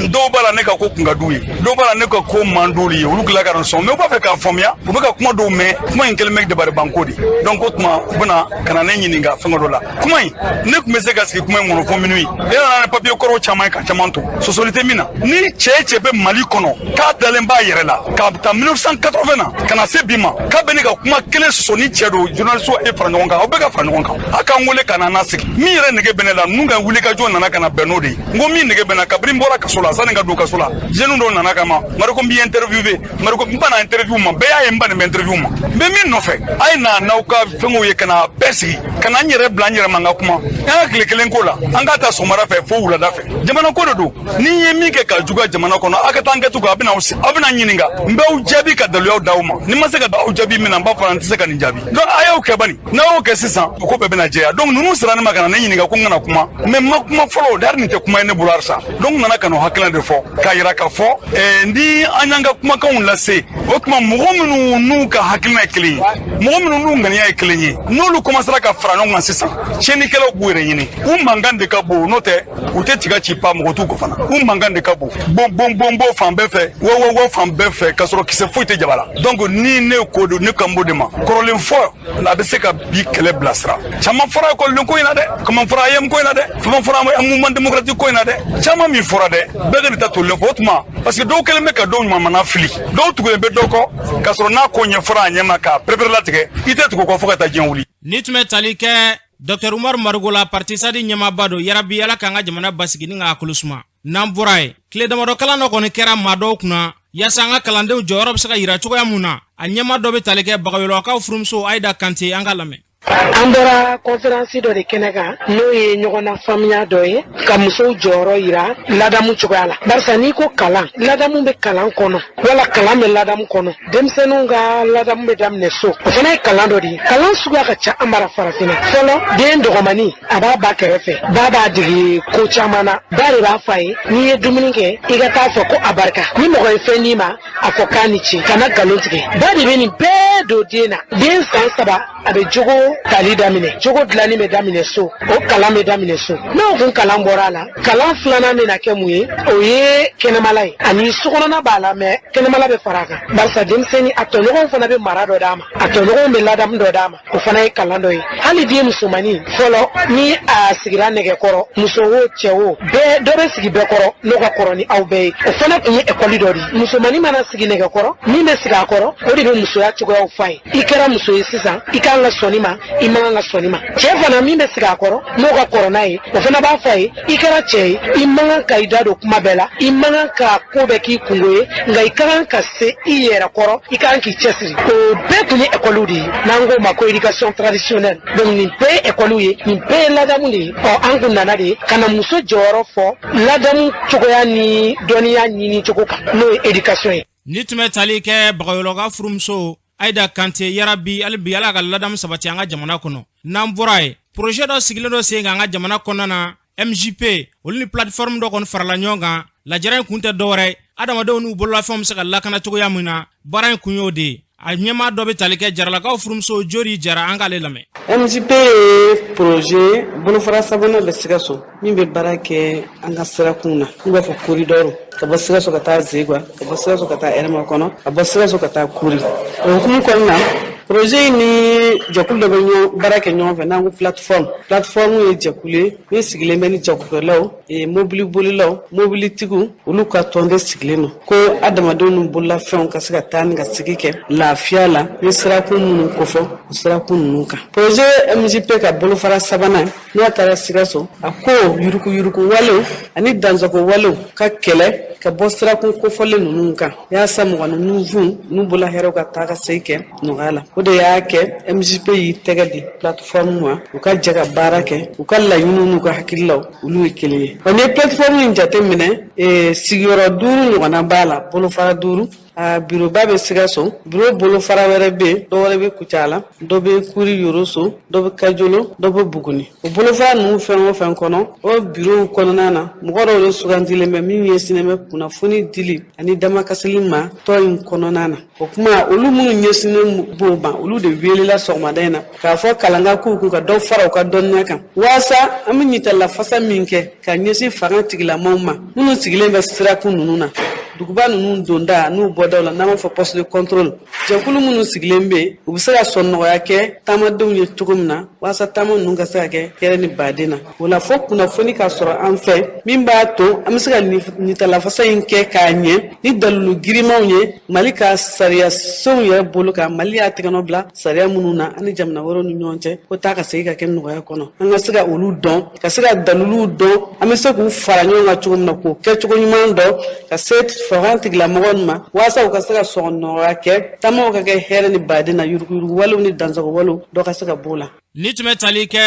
dɔw b'a la ne ka ko kun ka d'u ye dɔw b'a la ne ka ko man d'olu ye olu tila ka na sɔn mais u b'a fɛ k'a faamuya u bɛ ka kuma dɔw mɛn kuma in kɛlen bɛ dabalibanko de donc o tuma u bɛna ka na ne ɲininka fɛngɛ dɔ la kuma in ne tun bɛ se ka sigi kuma in kɔnɔ fɔ minuit e nana ni papier kɔrɔw caman ye ka caman to sɔsɔli tɛ min na ni cɛ bɛ Mali kɔnɔ k'a dalen b'a yɛrɛ la k'a taa 1980 na ka na se bi ma k'a bɛ ne ka kuma kelen sɔsɔ ni cɛ don journaliste e fara ɲɔgɔn kan aw bɛ ka fara ɲɔgɔn kan a k'an wele ka na sigi min yɛrɛ nege bɛ ne la ninnu ka wuli ka jɔ nana ka na bɛn n'o de ye n ko min nege bɛ na kabini n bɔra kaso la sani ka don kaso la jeunes dɔw nana ka ma Mariko n b'i interviewé Mariko n ba na interview ma bɛɛ y'a ye n ba nin bɛ interview ma n bɛ min nɔfɛ a ye na n'aw ka fɛnw ye ka na bɛɛ sigi ka na n yɛrɛ bila n yɛrɛ ma n ka kuma an ka tile kelen ko la an k'a ta sɔgɔmada fɛ fo wulada fɛ jamana ko de don ni ye min kɛ ka juguya jamana kɔnɔ aw ka taa an kɛ to a bɛ na ɲininka n b'aw jaabi ka daliluyaw d'aw ma ni ma se ka aw jaabi min na n b'a fɔ n tɛ se ka nin jaabi donc a y'o kɛ bani n'a y'o kɛ sisan o ko bɛɛ bɛna jɛya donc ninnu sera ne ma ka na ne ɲininka ko n kana kuma mais ma kuma fɔlɔ dari nin tɛ kuma ye ne bolo halisa donc n nana ka n'o hakilina de fɔ k'a yira k'a fɔ ni an y'an ka kumakanw lase o tuma mɔgɔ minnu n'u ka hakilina ye kelen ye mɔgɔ minnu n'u ŋaniya ye kelen ye n'olu commencera ka fara ɲɔgɔn kan sisan tiɲɛnikɛlaw b'u yɛrɛ ɲini u mankan de ka bon n'o tɛ u tɛ tiga ci pa mɔgɔ t'u kɔ fana u mankan de ka bon bon fan bɛɛ fɛ wo fan bɛɛ fɛ k'a sɔrɔ kisɛ foyi tɛ jaba la donc ni ne ko don ne kan b'o de ma kɔrɔlen fɔ a bɛ se ka bi kɛlɛ bilasira caman fɔra ekɔliden ko in na dɛ caman fɔra AEM ko in na dɛ caman fɔra mouvement démocratique ko in na dɛ caman min fɔra dɛ bɛɛ de ta tolen fɔ o tuma parce que dɔw kɛlen bɛ ka dɔw ɲumanmana fili dɔw tugulen bɛ dɔw kɔ k'a sɔrɔ n'a ko ɲɛfɔra a ɲɛ ma k'a perepere latigɛ i tɛ tugu kɔ fo ka taa diɲɛ wuli ni tun bɛ tali kɛ Dr Umar Marigola partisadi ɲɛmaaba don yarabi ala k'an ka jamana basigi ni k'a kolo suma n'an bɔra ye tile damadɔ kalan dɔ kɔni kɛra maa dɔw kunna yaasa an ka kalandenw jɔyɔrɔ bɛ se ka yira cogoya mun na a ɲɛma dɔ bɛ tali kɛ Bagayolakaw furumuso Ayida Kante an ka lamɛn an bɔra conférence dɔ de kɛnɛ kan n'o ye ɲɔgɔnna faamuya dɔ ye ka musow jɔyɔrɔ yira ladamu cogoya la barisa n'i ko kalan ladamu bɛ kalan kɔnɔ wala kalan bɛ ladamu kɔnɔ denmisɛnninw ka ladamu bɛ daminɛ so o fana ye kalan dɔ de ye kalan suguya ka ca an bara farafinna fɔlɔ den dɔgɔmani a b'a ba kɛrɛfɛ ba b'a dege ko caman na ba de b'a fɔ a ye n'i ye dumuni kɛ i ka taa fɔ ko a barika ni mɔgɔ ye fɛn d'i ma a fɔ k'a ni ce kana nkalon tigɛ ba de bɛ nin bɛɛ don den na den san 3 a bɛ jogo tali daminɛ jogo dilanni bɛ daminɛ so o kalan bɛ daminɛ so n'o kun kalan bɔra a la kalan filanan bɛ na kɛ mun ye o ye kɛnɛmala ye ani sokɔnɔna b'a la mɛ kɛnɛmala bɛ fara a kan barisa denmisɛnnin a tɔɲɔgɔnw fana bɛ mara dɔ d'a ma a tɔɲɔgɔnw bɛ ladamu dɔ d'a ma o fana ye kalan dɔ ye hali den musomanin fɔlɔ ni a sigira nɛgɛkɔrɔ muso o cɛ o bɛɛ dɔ bɛ sigi bɛɛ kɔrɔ n'o ka kɔrɔ ni aw bɛɛ ye o fana tun ye ekɔli dɔ de ye musomanin mana sigi nɛgɛkɔrɔ min bɛ sigi a kɔrɔ o de bɛ musoya cogoyaw f'a ye i kɛra muso ye sisan i kan ka sɔnni ma i man ka sɔnni ma cɛ fana min bɛ sigi a kɔrɔ n'o ka kɔrɔ n'a ye o fana b'a fɔ a ye i kɛra cɛ ye i man ka i da don kuma bɛɛ la i man ka ko bɛɛ k'i kungo ye nka i ka kan ka se i yɛrɛ kɔrɔ i ka kan k'i cɛsiri o bɛɛ tun ye ekɔliw de ye n'an k'o ma ko éducation traditionnelle donc nin bɛɛ ye ekɔliw ye nin bɛɛ ye ladamu de ye an kun nana de ka na muso jɔyɔrɔ fɔ ladamu cogoya ni dɔnniya ɲini cogo kan n'o ye éducation ye ni tun bɛ tali kɛ Bagayolaka furumuso Ayida Kante yarabi alibi ala ka ladamu sabati an ka jamana kɔnɔ n'an bɔra ye projet dɔ sigilen dɔ sen kan an ka jamana kɔnɔna na MJP olu ni plateforme dɔ kɔni farala ɲɔgɔn kan lajɛrɛ in kun tɛ dɔwɛrɛ adamadenw n'u bololafɛnw bɛ se ka lakana cogoya min na baara in kun y'o de ye a ɲɛma dɔ bɛ tali kɛ Jaralakaw furumuso Jori Jara an k'ale lamɛn MJP ye projet bolofara sabanan bɛ Sikaso min bɛ baara kɛ an ka sirakun na n'u b'a fɔ corridor ka bɔ Sikaso ka taa Zegwa ka bɔ Sikaso ka taa Hɛrɛmakɔnɔ ka bɔ Sikaso ka taa Kuri o hukumu kɔnɔna na projet ni jakul da banyo barake nyon fe nangu plateforme ye jakule ni sigile meni jakulaw e mobili bolilaw mobili tigu ulu ka tonde sigileno ko adama donu bolla fen ka sika tan ga sigike lafiya la ni sira kun mun ko fo sira kun nuka projet MJP ka bolo fara sabana no atara sigaso ako yuruku walo ani danzako walo ka kele ka bostra kun ko folle nunka ya samu wanu nuvu nubula hero ka taka seike nugala ode yake MJP yi tegadi platform wa uka jaga barake uka la yunu nuka hakillo ulu ikele one platform injate mine sigoro duru wana bala bolo fara duru biro babe sigaso biro bolo fara were be do wore be kucala do be kuri yoroso do be kajolo do be buguni o bolo fara nu fen kono o biro kono nana mugoro le sugandile me mi yesine me kuna funi dili ani dama kasilima to in kono nana o kuma olu mun yesine boba olu de wele la sogma dena ka fo kalanga ku ka do fara ka donna kan wasa amini talla fasa minke ka nyesi fara tigila momma munu tigile be sira kunununa duguba nunu donda nu bodola nama fo poste de contrôle jakulu munu siglembe ubisara sonno yake tamadow ye tugumna wasa tamo nunga sake kereni badina wala fo kuna foni ka soro en fait mimba to amsaka ni tala fasa inke kanye ni dalu girimawye malika sariya sonye boluka mali atikano bla sariya mununa ani jamna woro nu nyonche ko taka seyika ken no ya kono anga siga olu don ka siga dalulu don amesa ku faranyo nga tugumna ko ke tugumna do ka set foranti la mogonma wasa ukasaka sonno yake tamo ka ke herni badina yuru walu ni danzako walu do ka saka bola ni tume talike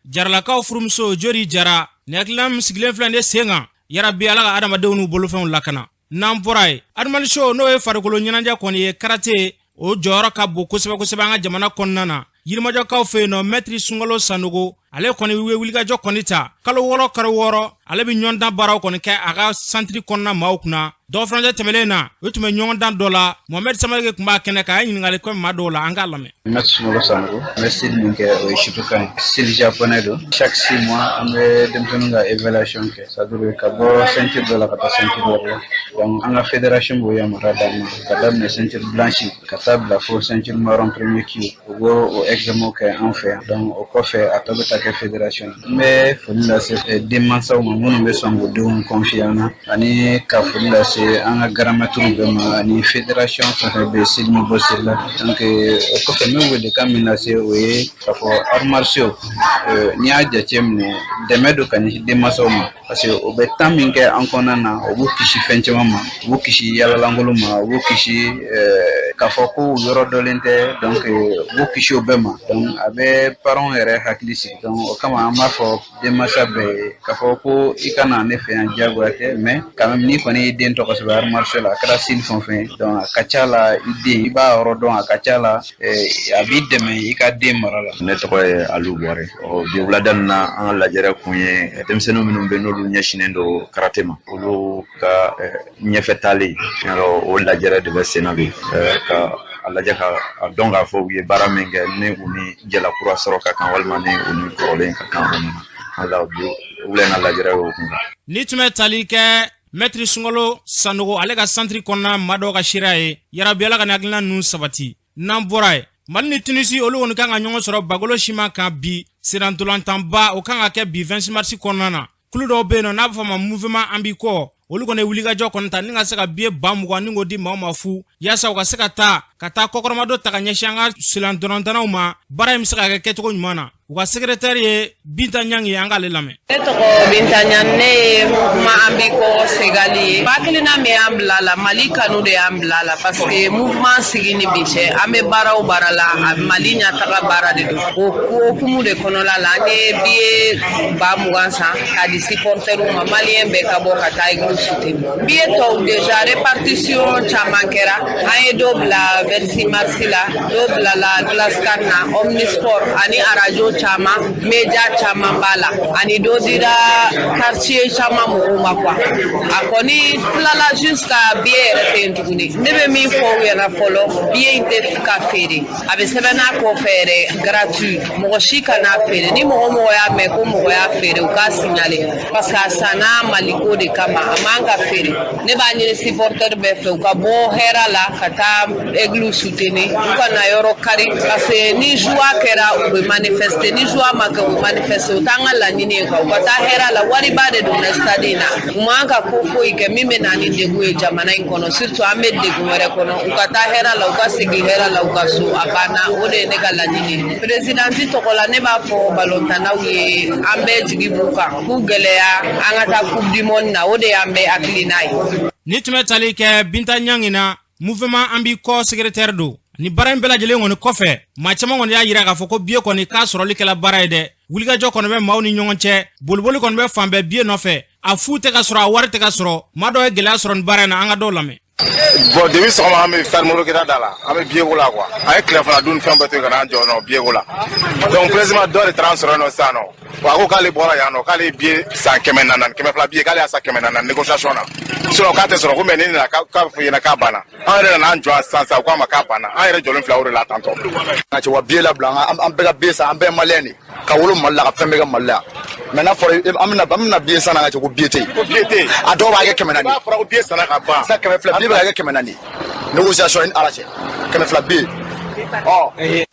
jarlakaw furumso jori jara neklam sigle flande senga yara bi ala adama dewnu bolu fen lakana namporai admal show no e farikolo nyanja koni ye karate o jora ka bu kuseba nga jamana konnana yirma jokaw fe no metri sungolo sanugo ale koni wiliga jokonita kalo woro ale bi nyonda baraw koni ke aga santri konna maukna do franja temelena utume nyonda dola Mohamed Samalge kumba kene ka yin ngale ko madola anga lame metri sungolo sanugo merci minke o shipukan sil japonais do chaque 6 mois ambe demtonga évaluation ke ça dure ka bo ceinture dola ka ceinture dola donc anga fédération bo yamara dama kadam ne ceinture blanche katab la fo ceinture marron premier qui au examen que en fait donc au coffre à tabata que fédération mais fulila c'est dimanche au moment où songo de confiance ani ka fulila c'est un grammature de ani fédération ça be silmi bosilla donc au coffre même de kamina c'est oui ça faut art martiaux nya jatemne demedo kan dimanche au parce que au betam que en konana au bukishi fenchama bukishi yala langoluma bukishi kafoko yoro dolente donc bukishi obema donc abe parents ere haklisi donc kama amafo demasabe kafoko ikana ne fe anjago ate mais quand même ni koni den to ko sabar marshal akara sin fon fin donc akachala ide iba rodon akachala abide me ikade marala ne to ko alu bore o bi wladan na an la jere kunye demseno minum be nolu nyashinendo karatema olu ka nyefetali o la jere de besenabi ka alla jaka donga fo wi baramenge ne uni jela kura soroka kan walma ne uni kolen ka kan ala bi ulena la jere o kunga ni tume talike metri sungolo sanugo alega santri konna mado ka shirae yara biala kana agna nun sabati namborai malni tunisi olu on kan anyongo soro bagolo shima kan bi sirantulantamba o kan ake bi 20 mars konnana kuludo beno na fama mouvement ambiko olu kone wuliga jo konta ninga seka bie bamu ningo di mama fu yasa o ka seka ta kata kokoroma do taka nyashanga silantulantana uma bara imseka ke ketoko nyumana uka secrétaire Binta Nyangi angale lame etoko Binta Nyanne mouvement ambiko segali bakilina me amblala malika no de amblala parce que mouvement sigini biche ame bara o barala malinya taka bara de ko kumu de konola la ne bie ba mugansa ka di supporter uma malien be ka boka taigru sute bie to déjà répartition chamankera ay dobla versi marsila dobla la glaskana omnisport ani arajo caman media caman b'a la ani dɔ dira quartier caman mɔgɔw ma quoi a kɔni tilala jusqu'à biye yɛrɛ tɛ yen tuguni ne bɛ min fɔ u ɲɛna fɔlɔ biye in tɛ ka feere a bɛ sɛbɛnna kɔfɛ yɛrɛ gratuit mɔgɔ si kana feere ni mɔgɔ y'a mɛn ko mɔgɔ y'a feere u k'a signale parce que a sanna maliko de kama a man ka feere ne b'a ɲini supporter bɛɛ fɛ u ka bɔ hɛra la ka taa église soutenir u ka na yɔrɔ kari parce que ni joie kɛra u bɛ manifester ni joie ma kɛ u bɛ manifester u t'an ka laɲini ye quoi u ka taa hɛra la wariba de donna stade in na u man ka ko foyi kɛ min bɛ na ni degun ye jamana in kɔnɔ surtout an bɛ degun wɛrɛ kɔnɔ u ka taa hɛra la u ka segin hɛra la u ka so a banna o de ye ne ka laɲini présidente tɔgɔ la ne b'a fɔ balontannaw ye an bɛɛ jigi b'u kan k'u gɛlɛya an ka taa coupe du monde na o de y'an bɛɛ hakilina ye. Ni tun bɛ tali kɛ Binta Ɲangi na mouvement an b'i kɔ secrétaire do ni baara in bɛɛ lajɛlen kɔni kɔfɛ maa caman kɔni y'a yira k'a fɔ ko biye kɔni k'a sɔrɔli kɛla baara ye dɛ wulikajɔ kɔni bɛ maaw ni ɲɔgɔn cɛ boliboli kɔni bɛ fan bɛɛ biye nɔfɛ a fu tɛ ka sɔrɔ a wari tɛ ka sɔrɔ maa dɔ ye gɛlɛya sɔrɔ ni baara in na an ka dɔw lamɛn. Bon depuis sɔgɔma an bɛ ferme kita da la an bɛ biyeko la quoi an ye tile fana dun fɛn bɛɛ to yen ka n'an jɔ nɔ biyeko la donc président dɔ de taara an sɔrɔ yen nɔ sisan nɔ wa a ko k'ale bɔra yan nɔ k'ale biye san 400 400 biye k'ale y'a san 400 négociation na sinon k'a tɛ sɔrɔ ko mais ni nana k'a fɔ ɲɛna k'a banna an yɛrɛ nana an jɔ sisan sisan u k'a ma k'a banna an yɛrɛ jɔlen filɛ o de la tantɔ. Nka cɛ wa biye labila an bɛɛ ka biye san an bɛɛ ye maliyɛn de ka wolo Mali la ka fɛn bɛɛ kɛ Mali la mais n'a fɔra an bɛna biye san na ka cɛ ko biye tɛ yen. Ko biye tɛ yen a dɔw b'a kɛ 400. N'a fɔra ko biye sanna ka ban sisan 200 biye bɛ ka kɛ 400 négociation ni ala cɛ 200 biye.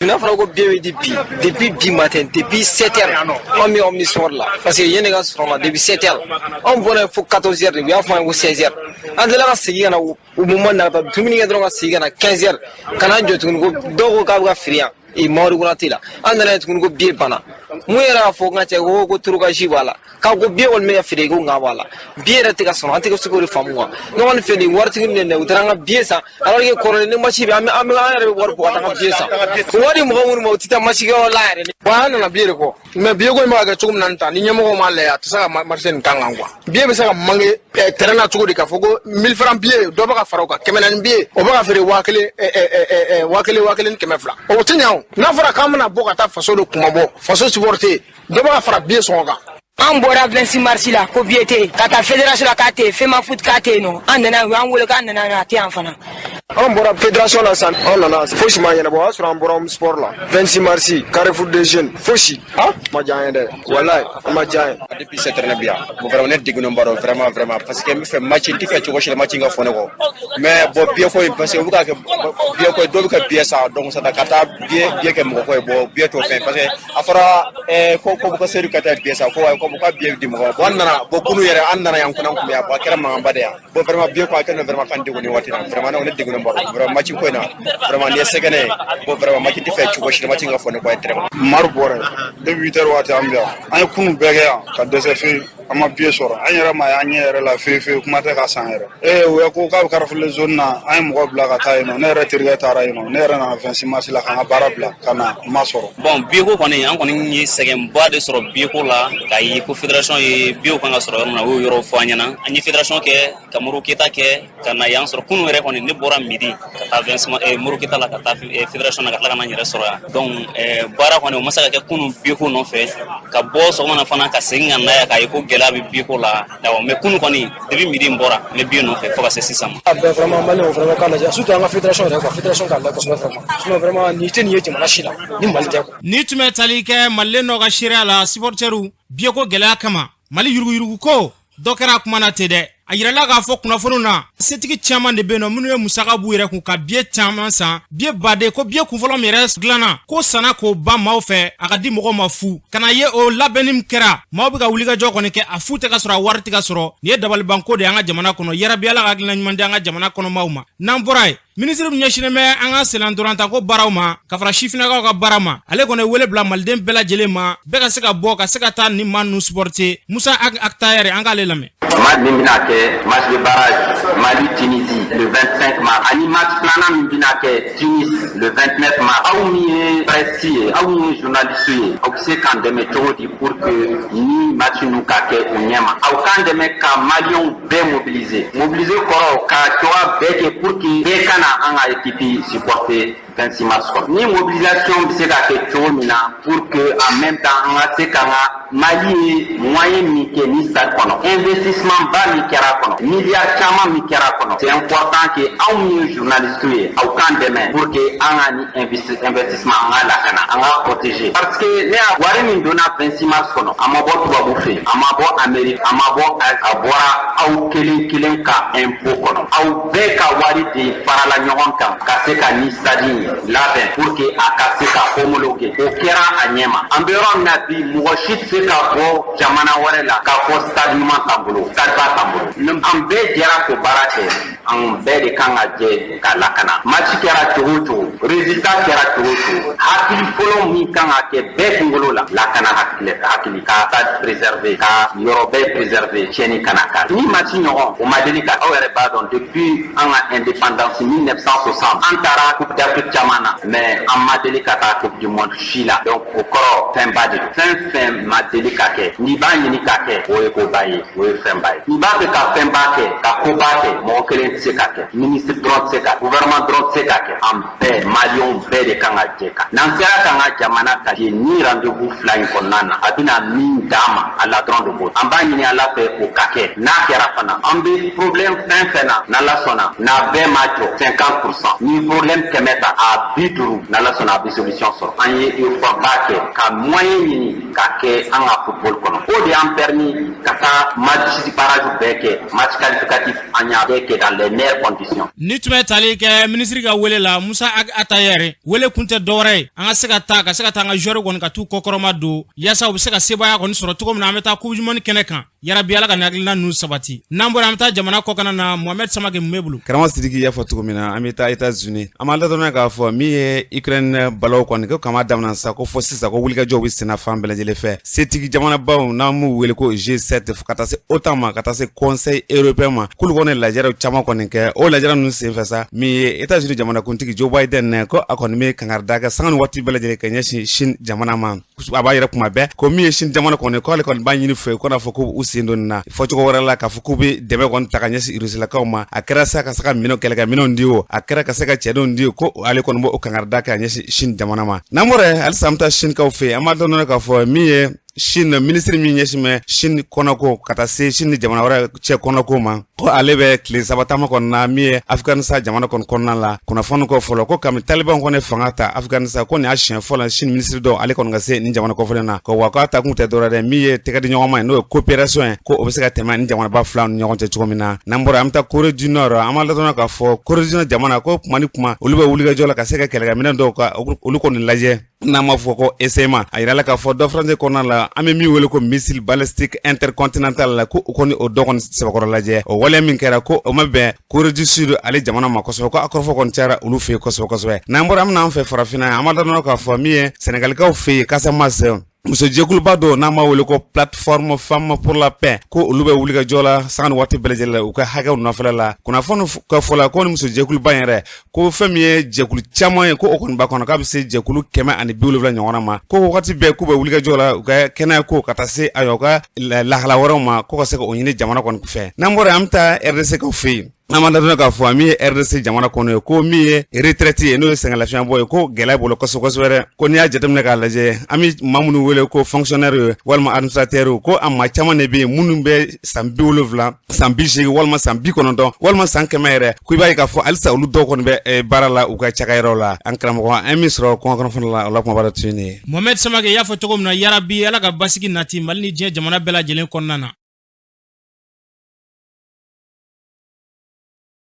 N'a fɔra ko biye bɛ di bi depuis bi matin depuis 7 heures an bɛ omnisport la parce que yanni ka sɔrɔ ma depuis 7 heures an bɔra fo 14 heures de u y'a fɔ an ye ko 16 heures an tilala ka segin ka na o moment na ka taa dumuni kɛ dɔrɔn ka segin ka na 15 heures ka na jɔ tuguni ko dɔw ko k'a bɛ ka feere yan Mamadu Konate la an nana yen tuguni ko biye banna mun yɛrɛ y'a fɔ n ka cɛ ko turukasi b'a la k'a ko biye kɔni bɛ ka feere ko nka b'a la biye yɛrɛ tɛ ka sɔrɔ an tɛ se k'o de faamu quoi ne kɔni fɛ nin waritigi ninnu dɛ u taara an ka biye san alors que kɔrɔlen ni masi bɛ an yɛrɛ bɛ wari bɔ ka taa an ka biye san wari mɔgɔ minnu ma u tɛ taa masi kɛyɔrɔ la yɛrɛ bon an nana biye de kɔ mais biye ko in bɛ ka kɛ cogo min na nin ta ni ɲɛmɔgɔw m'a lajɛ a tɛ se ka marché nin kan kan quoi biye bɛ se ka manqué terrain na cogo di k'a fɔ ko 1000 francs biye dɔ bɛ ka fara o kan 400 biye o bɛ ka feere 1000 1000 ni 200 o tɛ ɲɛ o n'a fɔra k'an bɛna bɔ ka taa faso de kuma bɔ faso supporter dɔ bɛ ka fara biye sɔngɔ kan. An bɔra 26 mars la ko biye tɛ yen ka taa fédération la k'a tɛ yen FEMA foot k'a tɛ yen nɔ an nana u y'an wele k'an nana a tɛ yan fana. An bɔra fédération la san an nana fosi ma ɲɛnabɔ o y'a sɔrɔ an bɔra sport la 26 mars Carrefour des jeunes fosi ma diya an ye dɛ walayi a ma diya an ye. Depuis cette année bien bon vraiment ne degunnen b'a dɔn vraiment parce que n bɛ fɛ match n tɛ fɛ cogo si la match in ka fɔ ne kɔ mais bon biye ko in parce que u bɛ ka kɛ biye ko dɔw bɛ ka biye san donc ça ka taa biye kɛ mɔgɔ ko ye bon biye t'o fɛn parce que a fɔra ko bɛ ka seeri ka taa biye san ko ka biye di mɔgɔ bon an nana bon kunu yɛrɛ an nana yan kunna kun bɛ yan bon a kɛra mankanba de yan bon vraiment biye ko a kɛlen vraiment kan degun waati la vraiment ne degunnen b'a dɔn vraiment match ko in na vraiment nin ye sɛgɛnɛ ye bon vraiment match tɛ fɛ cogo si la match in ka fɔ ne kɔ ye très bien. Maru bɔra depuis 8 heures waati an bɛ yan an ye kunu bɛɛ kɛ yan ka dɛsɛ fe an ma biye sɔrɔ an yɛrɛ ma y'an ɲɛ yɛrɛ la fefe kuma tɛ ka san yɛrɛ o ye ko k'a bɛ Carrefour les zones na an ye mɔgɔ bila ka taa yen nɔ ne yɛrɛ terikɛ taara yen nɔ ne yɛrɛ nana 26 mars la ka n ka baara bila ka na ma sɔrɔ. Bon biyeko kɔni an kɔni ye sɛgɛnba de sɔrɔ biyeko la k'a ye ko fédération ye biyew kan ka sɔrɔ yɔrɔ min na o y'o yɔrɔ fɔ an ɲɛna an ye fédération kɛ ka Modibo Keyita kɛ ka na yan sɔrɔ kunun yɛrɛ kɔni ne bɔra midi ka taa Modibo Keyita la ka taa fédération na ka tila ka na n yɛrɛ sɔrɔ yan donc baara kɔni o ma se ka kɛ kunun biyeko nɔfɛ ka bɔ sɔgɔma na fana ka segin ka na yan k'a ye ko gɛlɛya bɛ biyeko la mais kunu kɔni depuis midi n bɔra n bɛ biye nɔfɛ fo ka se sisan ma. Bɛɛ vraiment maliyɛnw vraiment k'a lajɛ surtout an ka fédération yɛrɛ quoi fédération k'a lajɛ kosɛbɛ vraiment sinon vraiment nin tɛ nin ye jamana si la ni Mali tɛ quoi. Ni tun bɛ tali kɛ Malilen dɔ ka seereya la supporteru biyeko gɛlɛya kama Mali yuruguyurugu ko dɔ kɛra a kuma na ten dɛ a yirala k'a fɔ kunnafoniw na setigi caman de bɛ yen nɔ minnu ye musaka b'u yɛrɛ kun ka biye caman san biye baden ko biye kunfɔlɔ min yɛrɛ dilanna ko sanna k'o ban maaw fɛ a ka di mɔgɔw ma fu ka na ye o labɛnni min kɛra maaw bɛ ka wulikajɔ kɔni kɛ a fu tɛ ka sɔrɔ a wari tɛ ka sɔrɔ nin ye dabalibanko de ye an ka jamana kɔnɔ yarabi Ala ka hakilina ɲuman di an ka jamana kɔnɔmaw ma n'an bɔra yen minisiri min ɲɛsinnen bɛ an ka senlantorantako baaraw ma ka fara sifinnakaw ka baara ma ale kɔni ye wele bila maliden bɛɛ lajɛlen ma bɛɛ ka se ka bɔ ka se ka taa ni maa ninnu supporter Musa Aktayɛri an k'ale lamɛn. Match min bɛna kɛ match de barrage Mali Tunisie le 25 25 mars ani match plana min bina kɛ Tunis le 29 mars aw min ye presse ye aw min ye journaliste ye aw bɛ se k'an dɛmɛ cogo di pour que ni match nu ka kɛ u ɲɛma aw k'an dɛmɛ ka maliyɛnw bɛɛ mobiliser kɔrɔ ka cogoya bɛɛ kɛ pour que bɛɛ kana an ka équipe supporter 26 mars ni mobilisation bɛ se ka kɛ cogo min na pour que en même temps an ka se k'an ka Mali ye moyen min kɛ ni stade kɔnɔ investissement ba min kɛra kɔnɔ milliard caman min kɛra kɔnɔ c'est important que aw min ye journaliste ye aw k'an dɛmɛ pour que an ka ni investissement an ka lakana an ka protéger parce que ne y'a wari min donna 26 mars kɔnɔ a ma bɔ tubabu fɛ a ma bɔ Amérique a ma bɔ a bɔra aw kelen kelen ka impôt kɔnɔ aw bɛɛ ka wari de farala ɲɔgɔn kan ka se ka ni stade in labɛn pour que a ka se ka homologuer o kɛra a ɲɛma an bɛ yɔrɔ min na bi mɔgɔ si tɛ se ka bɔ jamana wɛrɛ la k'a fɔ stade ɲuman t'an bolo stade ba t'an bolo an bɛɛ jɛra k'o baara kɛ an bɛɛ de kan ka jɛ ka lakana match kɛra cogo o cogo résultat kɛra cogo o cogo hakili fɔlɔ min kan ka kɛ bɛɛ kunkolo la lakana hakili ka stade préserver ka yɔrɔ bɛɛ préserver tiɲɛni kana k'a la ni match ɲɔgɔn o ma deli ka aw yɛrɛ b'a dɔn depuis an ka indépendance 1960 an taara coupe d'Afrique caman na mais an ma deli ka taa coupe du monde si la donc o kɔrɔ fɛn ba de don fɛn ma deli ka kɛ n'i b'a ɲini ka kɛ o ye ko ba ye o ye fɛn ba ye n'i b'a fɛ ka fɛn ba kɛ ka ko ba kɛ mɔgɔ kelen tɛ se ka kɛ ministre dɔrɔn tɛ se ka gouvernement dɔrɔn tɛ se ka kɛ an bɛɛ maliyɛnw bɛɛ de kan ka jɛ kan n'an sera k'an ka jamana ta ye ni rendez-vous fila in kɔnɔna na a bɛna min d'an ma ala dɔrɔn de b'o an b'a ɲini ala fɛ o ka kɛ n'a kɛra fana an bɛ problème fɛn fɛn na n'ala sɔnna n'a bɛɛ ma jɔ 50% ni problème kɛmɛ ta a 50 n'ala sɔnna a bɛ solution sɔrɔ an ye effort ba kɛ ka moyen ɲini ka kɛ an ka football kɔnɔ o de y'an permis ka taa match barrage bɛɛ kɛ match qualificatif an y'a bɛɛ kɛ dans les meilleures conditions. Ni tun bɛ tali kɛ minisiri ka wele la Musa Atayɛri wele kun tɛ dɔwɛrɛ ye an ka se ka taa an ka joueur kɔni ka t'u kɔkɔrɔma don yaasa u bɛ se ka sebaya kɔni sɔrɔ cogo min na an bɛ taa coupe du monde kɛnɛ kan yarabi ala ka ni hakilina ninnu sabati n'an bɔra an bɛ taa jamana kɔkan na Mohamed Samake mun bɛ bolo. Karamɔgɔ Sidiki y'a fɔ cogo min na an bɛ taa États-Unis an b'a ladɔnniya k'a fɔ min ye Ukraine balaw kɔni ko kama daminɛ sa ko fɔ sisan ko wulikajɔw bɛ senna fan bɛɛ lajɛlen fɛ setigi jamanabaw n'an m'u wele ko G7 fo ka taa se OTAN ma ka taa se Conseil européen ma k'olu kɔni lajɛrew caman kɔni kɛ o lajɛre ninnu senfɛ sa min ye États-Unis jamanakuntigi Joe Biden ko a kɔni bɛ kangarida kɛ sanga ni waati bɛɛ lajɛlen ka ɲɛsin Chine jamana ma a b'a yɛrɛ kuma bɛɛ ko min ye Chine jamana kɔni k'ale kɔni b'a ɲini fɛ ko n'a fɔ ko u sen don nin na fɔcogo wɛrɛ la k'a fɔ k'u bɛ dɛmɛ kɔni ta ka ɲɛsin Rusilakaw ma a kɛra sa ka se ka kɛlɛkɛminɛnw di o a kɛra ka se ka cɛdenw di ko ale kɔni b'o kangarida kɛ ka ɲɛsin Chine jamana ma n'an bɔra halisa an bɛ taa Chine kaw fɛ an b'a dɔn k'a fɔ min ye Chine ministre min ɲɛsin bɛ Chine kɔnɔko ka taa se Chine ni jamana wɛrɛ cɛ kɔnɔko ma ko ale bɛ tile saba taama kɔnɔ na min ye Afghanistan jamana kɔni kɔnɔna la kunnafoni kɔ fɔlɔ ko kami Taliban kɔni fanga ta Afghanistan ko nin y'a siɲɛ fɔlɔ Chine ministre dɔ ale kɔni ka se nin jamana kɔfɛlen na ko wa k'a ta kun tɛ dɔwɛrɛ dɛ min ye tɛgɛdiɲɔgɔnma ye n'o ye coopération ye ko o bɛ se ka tɛmɛ nin jamanaba fila ni ɲɔgɔn cɛ cogo min na n'an bɔra an bɛ taa Corée du Nord an b'a ladɔnniya k'a fɔ Corée du Nord jamana ko kuma ni kuma olu bɛ wulikajɔ la ka se ka kɛlɛkɛminɛn dɔw ka olu kɔni lajɛ n'an m'a fɔ ko essayement a yirala k'a fɔ dɔ France kɔnɔna la an bɛ min wele ko missile balistique intercontinental la ko o kɔni o dɔ kɔni sɛbɛkɔrɔ lajɛ o waleya min kɛra ko o ma bɛn Corée du Sud ale jamana ma kosɛbɛ ko a kɔrɔfɔ kɔni cayara olu fɛ yen kosɛbɛ n'an bɔra an bɛna an fɛ farafinna an b'a dɔn k'a fɔ min ye Sénégalikaw fɛ yen Casamance musojɛkuluba dɔ n'an b'a wele ko plateforme femme pour la paix ko olu bɛ wulikajɔ la sanga ni waati bɛɛ lajɛlen la u ka hakɛw nɔfɛla la kunnafoni ka fɔ la ko ni musojɛkuluba in yɛrɛ ko fɛn min ye jɛkulu caman ye ko o kɔni b'a kɔnɔ k'a bɛ se jɛkulu 170 ɲɔgɔnna ma ko wagati bɛɛ k'u bɛ wulikajɔ la u ka kɛnɛya ko ka taa se u ka lahala wɛrɛw ma ko ka se ka o ɲini jamana kɔni fɛ n'an bɔra an bɛ taa RDC kaw fɛ yen n'an b'a ladɔnniya k'a fɔ min ye RDC jamana kɔnɔ ye ko min ye retraite ye n'o ye sɛgɛnlafiɲɛbɔ ye ko gɛlɛya bolo kosɛbɛ dɛ ko n'i y'a jateminɛ k'a lajɛ an bɛ maa minnu wele ko fonctionnaire ye walima administrateur ko a maa caman de bɛ yen minnu bɛ san 70 san 80 walima san 90 walima san 100 yɛrɛ ko i b'a ye k'a fɔ halisa olu dɔw kɔni bɛ baara la u ka cakayɔrɔ la an karamɔgɔ an min sɔrɔ kɔnkɔn fana la o la kuma baara tun ye Mohamed Samake y'a fɔ cogo min na yarabi ala ka basigi nati Mali ni diɲɛ jamana bɛɛ lajɛlen kɔnɔna na